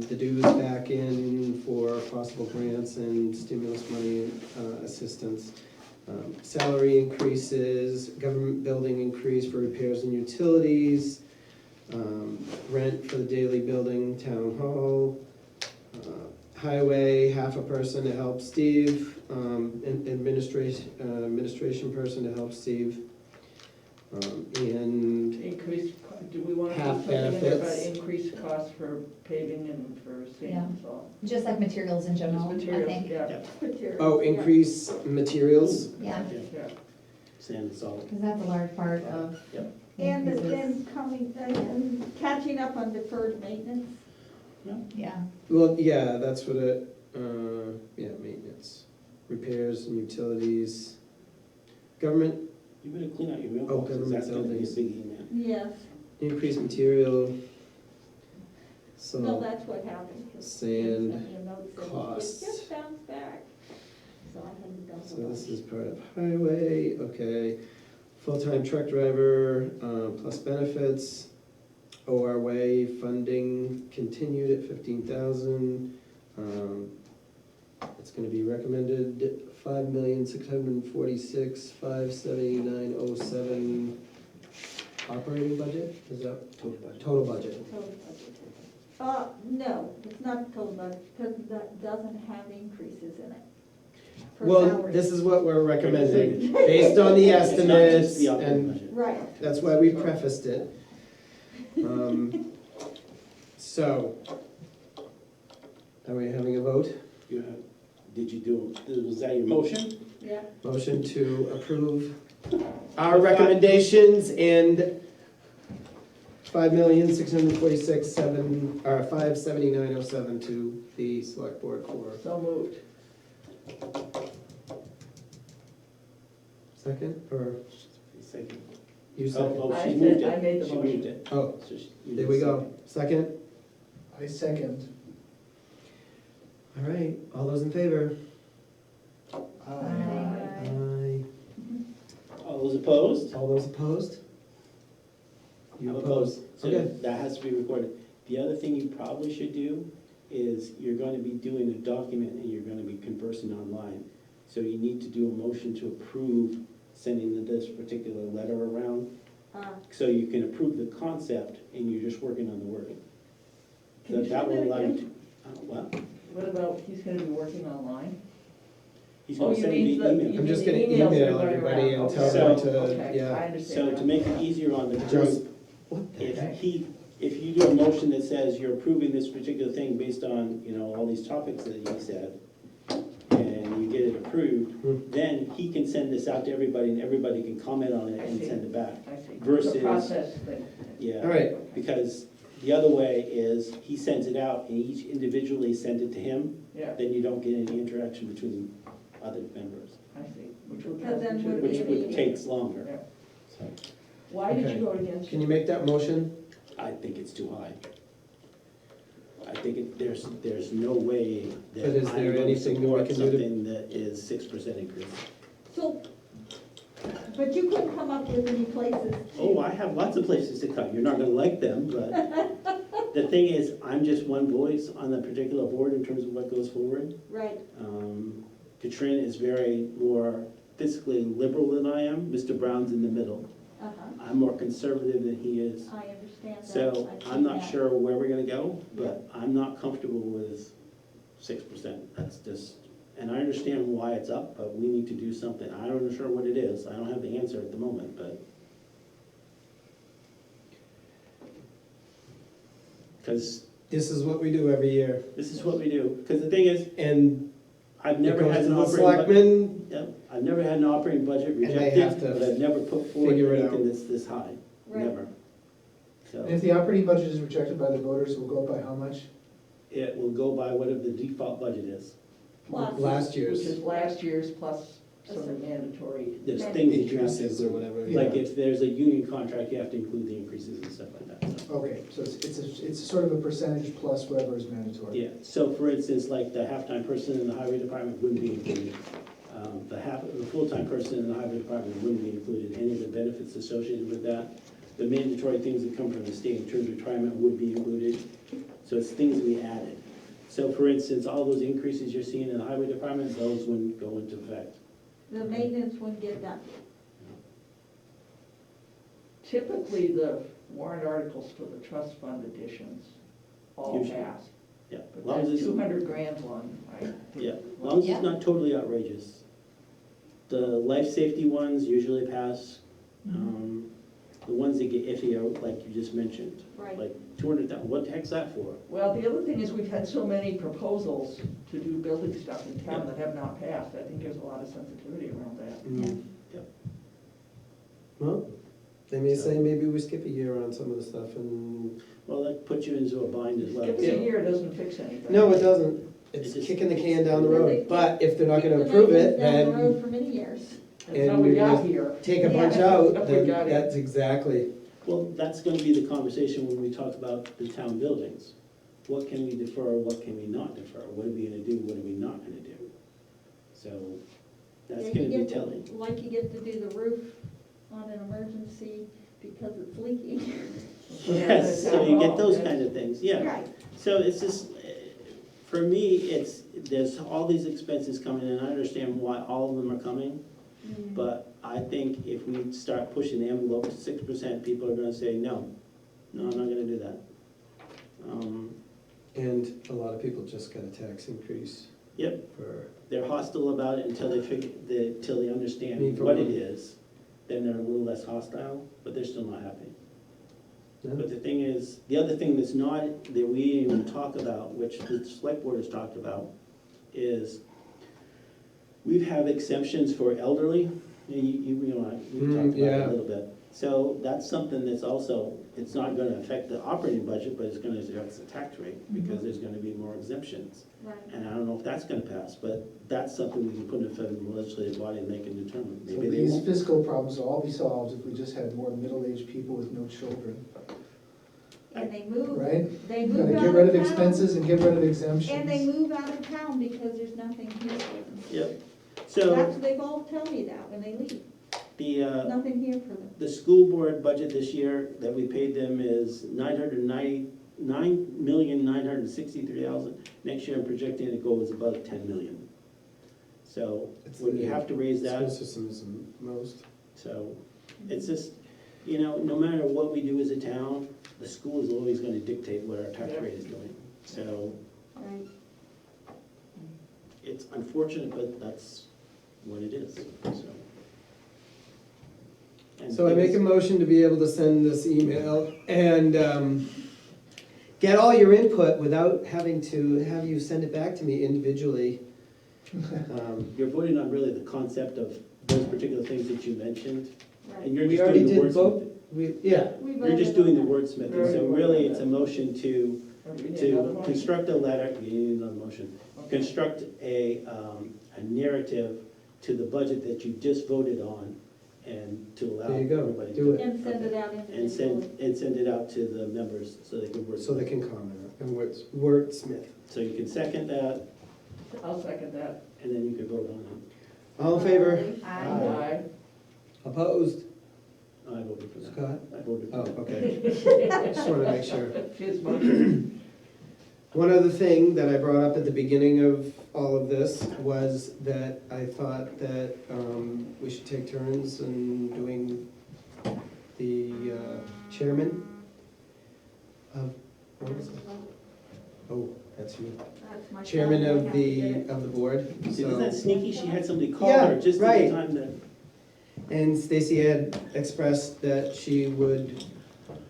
the dues back in for possible grants and stimulus money assistance. Salary increases, government building increase for repairs and utilities. Rent for the daily building, town hall, highway, half a person to help Steve, administration person to help Steve. And Increased, do we want to Half put something in there about benefits. increased costs for paving and for sand and salt? Just like materials in general, I Materials, think. yeah. Material. oh, increase materials. Yeah, Yeah. Sand and salt. because that's a large part of. Yep. And increases. then catching up on deferred maintenance. Yeah, Well, yeah, that's what maintenance, repairs and utilities. Government, You better clean out your mailbox, Oh, 'cause government that's gonna be a buildings. big email. Yes, increase material. no, So, that's what happened. 'cause Sand they sent me a note saying, costs. It just bounced back. So I had to dump it. so this is part of highway, okay. Full-time truck driver, plus benefits. ORWA funding continued at 15,000. It's gonna be recommended 5,646,579.07 operating budget, is that Total budget. total budget? Total budget. No, it's not total budget, because that doesn't have increases in it. for Well, salaries. this is what we're recommending, based on the It's not just estimates, the operating and budget. Right. that's why we prefaced it. So, are we having a vote? You have, did you do, was that your motion? Yeah. Motion to approve our recommendations and 5,646,579.07 to the select board for So moved. second, or Second. you second? Oh, I she said- moved I made it, the she motion. moved it. Oh, So you there did we go, second. second? I second. All right, all those in favor? Aye. Aye. All those opposed? All those opposed? You I'm opposed? So Okay. that has to be recorded. The other thing you probably should do is you're gonna be doing a document and you're gonna be conversing online. So you need to do a motion to approve sending this particular letter around. So you can approve the concept and you're just working on the wording. Can So you that say will that allow you again? to, well, What about, he's gonna be working online? he's Oh, gonna you send mean you the the- email. you I'm just mean gonna the emails that email are going everybody around. and tell Okay. them So- to, Okay, yeah. I understand. So to make it easier on the Just- group, What the if heck? if you do a motion that says you're approving this particular thing based on, all these topics that you said, and you get it approved, then he can send this out to everybody and everybody can comment on it I and see. send it back. I see. Versus- It's a process thing. Yeah. All right, Because the other way is he sends it out and each individually send it to him, Yeah, then you don't get any interaction between other members, I see. Which would Because then would which be- would takes longer. Yeah. So Why did Okay. you vote against? Can you make that motion? I think it's too high. I think there's no way But that is I'm there going to anything that we support can do to- something that is 6% increase. So, but you couldn't come up with any places to. Oh, I have lots of places to cut. You're not gonna like them, but the thing is, I'm just one voice on the particular board in terms of what goes forward. Right, Katrin is very more fiscally liberal than I am. Mr. Brown's in the middle. I'm more conservative than he is. I understand that. So I've I'm seen not that. sure where we're gonna go, but I'm not comfortable with 6%. That's just, and I understand why it's up, but we need to do something. I don't know sure what it is. I don't have the answer at the moment, but. Because This is what we do every year, this is what we do. Because the thing is, and I've it never goes had to an the operating budget. selectmen, Yep, I've never had an operating budget they have rejected, to but I've never put forward figure it anything out. that's this high. Right. Never. So And if the operating budget is rejected by the voters, we'll go up by how much? it will go by whatever the default budget is. Plus, last Which year's is last year's plus some mandatory. There's Right. things that you have to increases or include. whatever. Yeah. Like if there's a union contract, you have to include the increases and stuff like that, so. Okay, so it's sort of a percentage plus whatever is mandatory. Yeah, so for instance, like the half-time person in the highway department wouldn't be included. The full-time person in the highway department wouldn't be included. Any of the benefits associated with that. The mandatory things that come from the state in terms of retirement would be included. So it's things we added. So for instance, all those increases you're seeing in the highway department, those wouldn't go into effect. the maintenance wouldn't get done. Typically, the warrant articles for the trust fund additions all Usually. pass. Yeah, as But long as that it's, 200 grand one, right? yeah, as long as Yeah. it's not totally outrageous. The life safety ones usually pass. The ones that get iffy are like you just mentioned, Right. like 200,000, what the heck's that for? Well, the other thing is we've had so many proposals to do building stuff in town that have not passed. I think there's a lot of sensitivity around that. Mm. Yep. Well, they may say maybe we skip a year on some of the stuff and, Well, that puts you into a bind as well. Skipping so- a year doesn't fix anything. no, it doesn't. It's It just- kicking the can down the Well, road, they but if they're not Keep gonna the approve it, maintenance down the road then for many years. That's how and we we got just here. take a Yeah. bunch That's out, how we then got here. that's exactly. Well, that's gonna be the conversation when we talk about the town buildings. What can we defer, what can we not defer? What are we gonna do, what are we not gonna do? So, that's Yeah, gonna you be get to- telling. Like you get to do the roof on an emergency because it's leaking. Yes, so you get those kind of things, yeah. Right. So it's just, for me, there's all these expenses coming in, I understand why all of them are coming, but I think if we start pushing the envelope to 6%, people are gonna say, no, I'm not gonna do that. And a lot of people just got a tax increase Yep, for, they're hostile about it until until they Me understand for what one. it is, then they're a little less hostile, but they're still not happy. yeah. But the thing is, the other thing that's not, that we didn't even talk about, which the select board has talked about, is we have exemptions for elderly, and we talked about yeah. it a little bit. So that's something that's also, it's not gonna affect the operating budget, but it's gonna affect the tax rate, because there's gonna be more exemptions. Right. And I don't know if that's gonna pass, but that's something we can put in front of the legislative body and they can determine. So Maybe they these won't. fiscal problems will all be solved if we just had more middle-aged people with no children, And they move, right? they Gotta move get out rid of of town. expenses and get rid of exemptions. And they move out of town because there's nothing here for them. Yep, so That's, they all tell me that when they leave, the, nothing here for them. the school board budget this year that we paid them is $9,963,000. Next year I'm projecting it goes above 10 million. So It's when you the have to raise School that, system is the most. so it's just, no matter what we do as a town, the school is always gonna dictate what our tax rate is doing. So Right. it's unfortunate, but that's what it is, so. And So I make a motion to be able to send this email and get all your input without having to have you send it back to me individually. You're voting on really the concept of those particular things that you mentioned, and you're We just already doing the did vote, wordsmithing. yeah, We You're just voted doing the on that. wordsmithing, so really it's a motion to construct a letter, you need another motion. Construct a narrative to the budget that you just voted on and to allow There you go. everybody to. Do it. And send it out And send, individually. send it out to the members so they can wordsmith. so they can comment and wordsmith. So you can second that, I'll second that. and then you can vote on All in favor? I, Aye. Opposed? it. I voted for that. Scott? I voted for Oh, that. okay. Just wanna make sure. His motion. One other thing that I brought up at the beginning of all of this was that I thought that we should take turns in doing the chairman of, what was it? Oh, that's you. That's my Chairman son, I of have to get the, it. of the board, See, isn't that so. sneaky? She had somebody call Yeah, her just at right. the time that. And Stacy had expressed that she would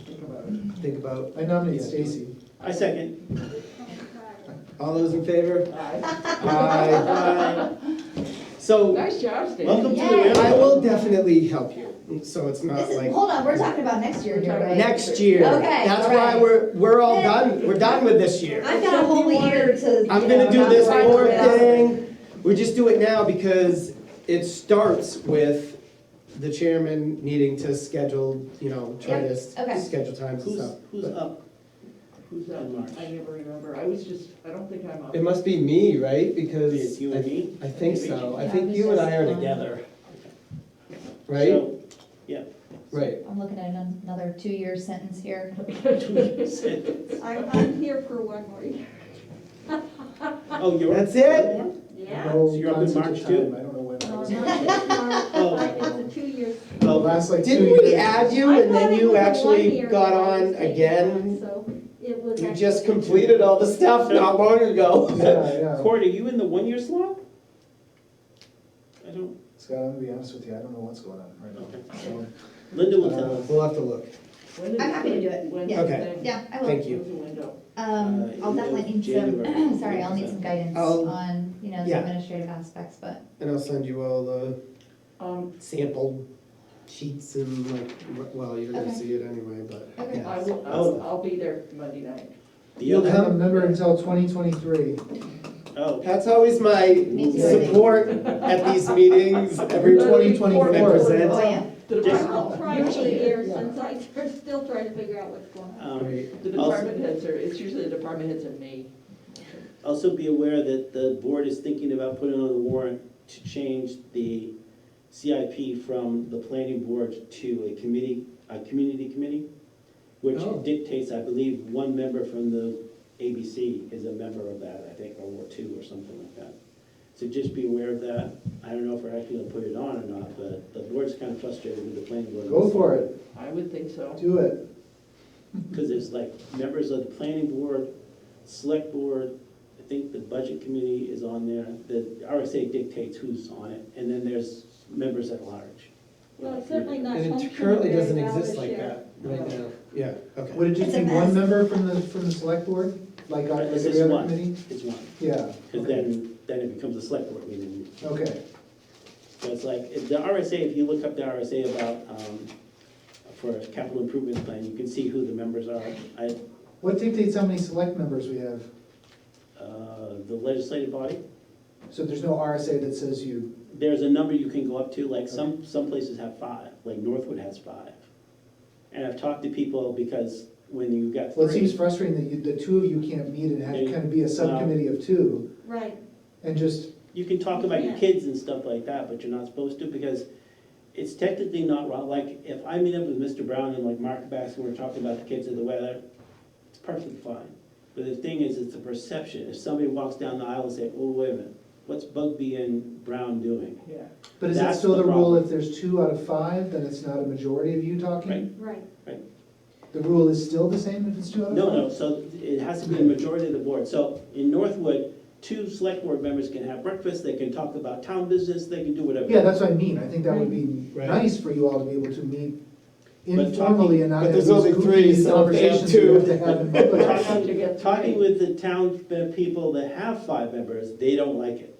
Think about it. think about, I nominate Stacy. I second. all those in favor? Aye. Aye. So, Nice job, Steve. Welcome to the Yay. I real. will definitely help you, so it's not this is, like. hold on, we're talking about next year here, right? Next year. Okay, That's all why right. we're all done, we're done with this year. I've got a whole year to. I'm you gonna know, do not this try to board do this. thing. We just do it now because it starts with the chairman needing to schedule, try to okay. schedule times and stuff. Who's up? Who's that? In March. I never remember. I don't think I'm up. It must be me, right? Because It's you and me? I think so. I Yeah, think it's you and I are just, together, right? So, yeah. Right. I'm looking at another 2-year sentence here. I'm here for 1 more year. Oh, you're. That's it? Yeah. No So you're up in concept of March too? time. I don't know when. No, I was- not this March, Oh. but it's a 2 years. Well, Last like 2 Didn't years. we add you I and then thought it you was a actually 1 year got that I on was taking again? on, so it was You actually- just completed all the stuff not long ago. Yeah. Court, are you in the 1-year slot? I don't, Scott, I'm gonna be honest with you, I don't know what's going on right now. Okay. So, Linda will tell us. We'll have to look. When is- I'm happy to do it. when's Yeah. the Okay. thing? Yeah, I will. Thank you. When's the window? I'll definitely need some, January. sorry, I'll need some guidance I'll- on, the yeah. administrative aspects, but. And I'll send you all the Um, sample sheets and well, you're gonna Okay. see it anyway, but. Okay. yeah. I will, I'll be there Monday night. You'll The I'm other, a member until 2023. oh, That's always my Me too, I think. support at these meetings, every 2024. when I present. Oh, yeah. The I'm department, trying for the years Yeah. since I'm still trying to figure out what's going on. Right. the department heads are, it's usually the department heads in May. Also be aware that the board is thinking about putting on the warrant to change the CIP from the planning board to a community committee. which Oh. dictates, I believe, one member from the ABC is a member of that, I think, or two or something like that. So just be aware of that. I don't know if we're actually gonna put it on or not, but the board's kind of frustrated with the planning board. Go for it, I would think so. do it. Because there's like members of the planning board, select board, I think the budget committee is on there. The RSA dictates who's on it, and then there's members at large. Well, it's certainly not And functioning it currently very doesn't well exist this like year. that right now. Yeah, okay. Would it just It's a be one mess. member from the select board, like It's every just other one. committee? It's one, Yeah, because okay, then it becomes a select board meeting. okay. So it's like, the RSA, if you look up the RSA about, for a capital improvement plan, you can see who the members are. What dictates how many select members we have? The legislative body, So there's no RSA that says you, there's a number you can go up to, like some places have 5, like Northwood has 5. And I've talked to people because when you got well, it seems 3, frustrating that the two of you can't meet and have Yeah, kind of be a subcommittee of two, Right, and just, you can talk about your Yeah. kids and stuff like that, but you're not supposed to, because it's technically not wrong. Like, if I meet up with Mr. Brown and like Mark Bass, and we're talking about the kids and the weather, it's perfectly fine. But the thing is, it's a perception. If somebody walks down the aisle and say, oh, wait a minute, what's Bugby and Brown doing? Yeah. but is it That's still the the rule problem. if there's 2 out of 5, then it's not a majority of you talking? Right. right. The rule is still the same if it's 2 out of 5? No, so it has to be a majority of the board. So in Northwood, 2 select board members can have breakfast, they can talk about town business, they can do whatever. Yeah, that's what I mean, I think that would be Right. nice for you all to be able to meet But informally and not but have there's these only 3, goofy so if they have conversations you 2. have to have in public. How'd you get Talking 3? with the town people that have 5 members, they don't like it.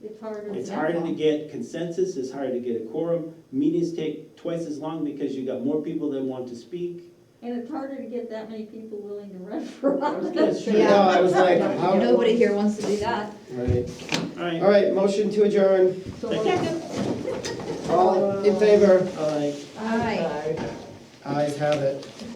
It's harder. It's than harder that. to get consensus, it's harder to get a quorum, meetings take twice as long because you got more people that want to speak. And it's harder to get that many people willing to run for I was office. gonna say- Yeah, I was like, how? Nobody here wants to do that. Right. All right. All right, motion to adjourn. So- All in favor? Aye. Aye. Ayes have it.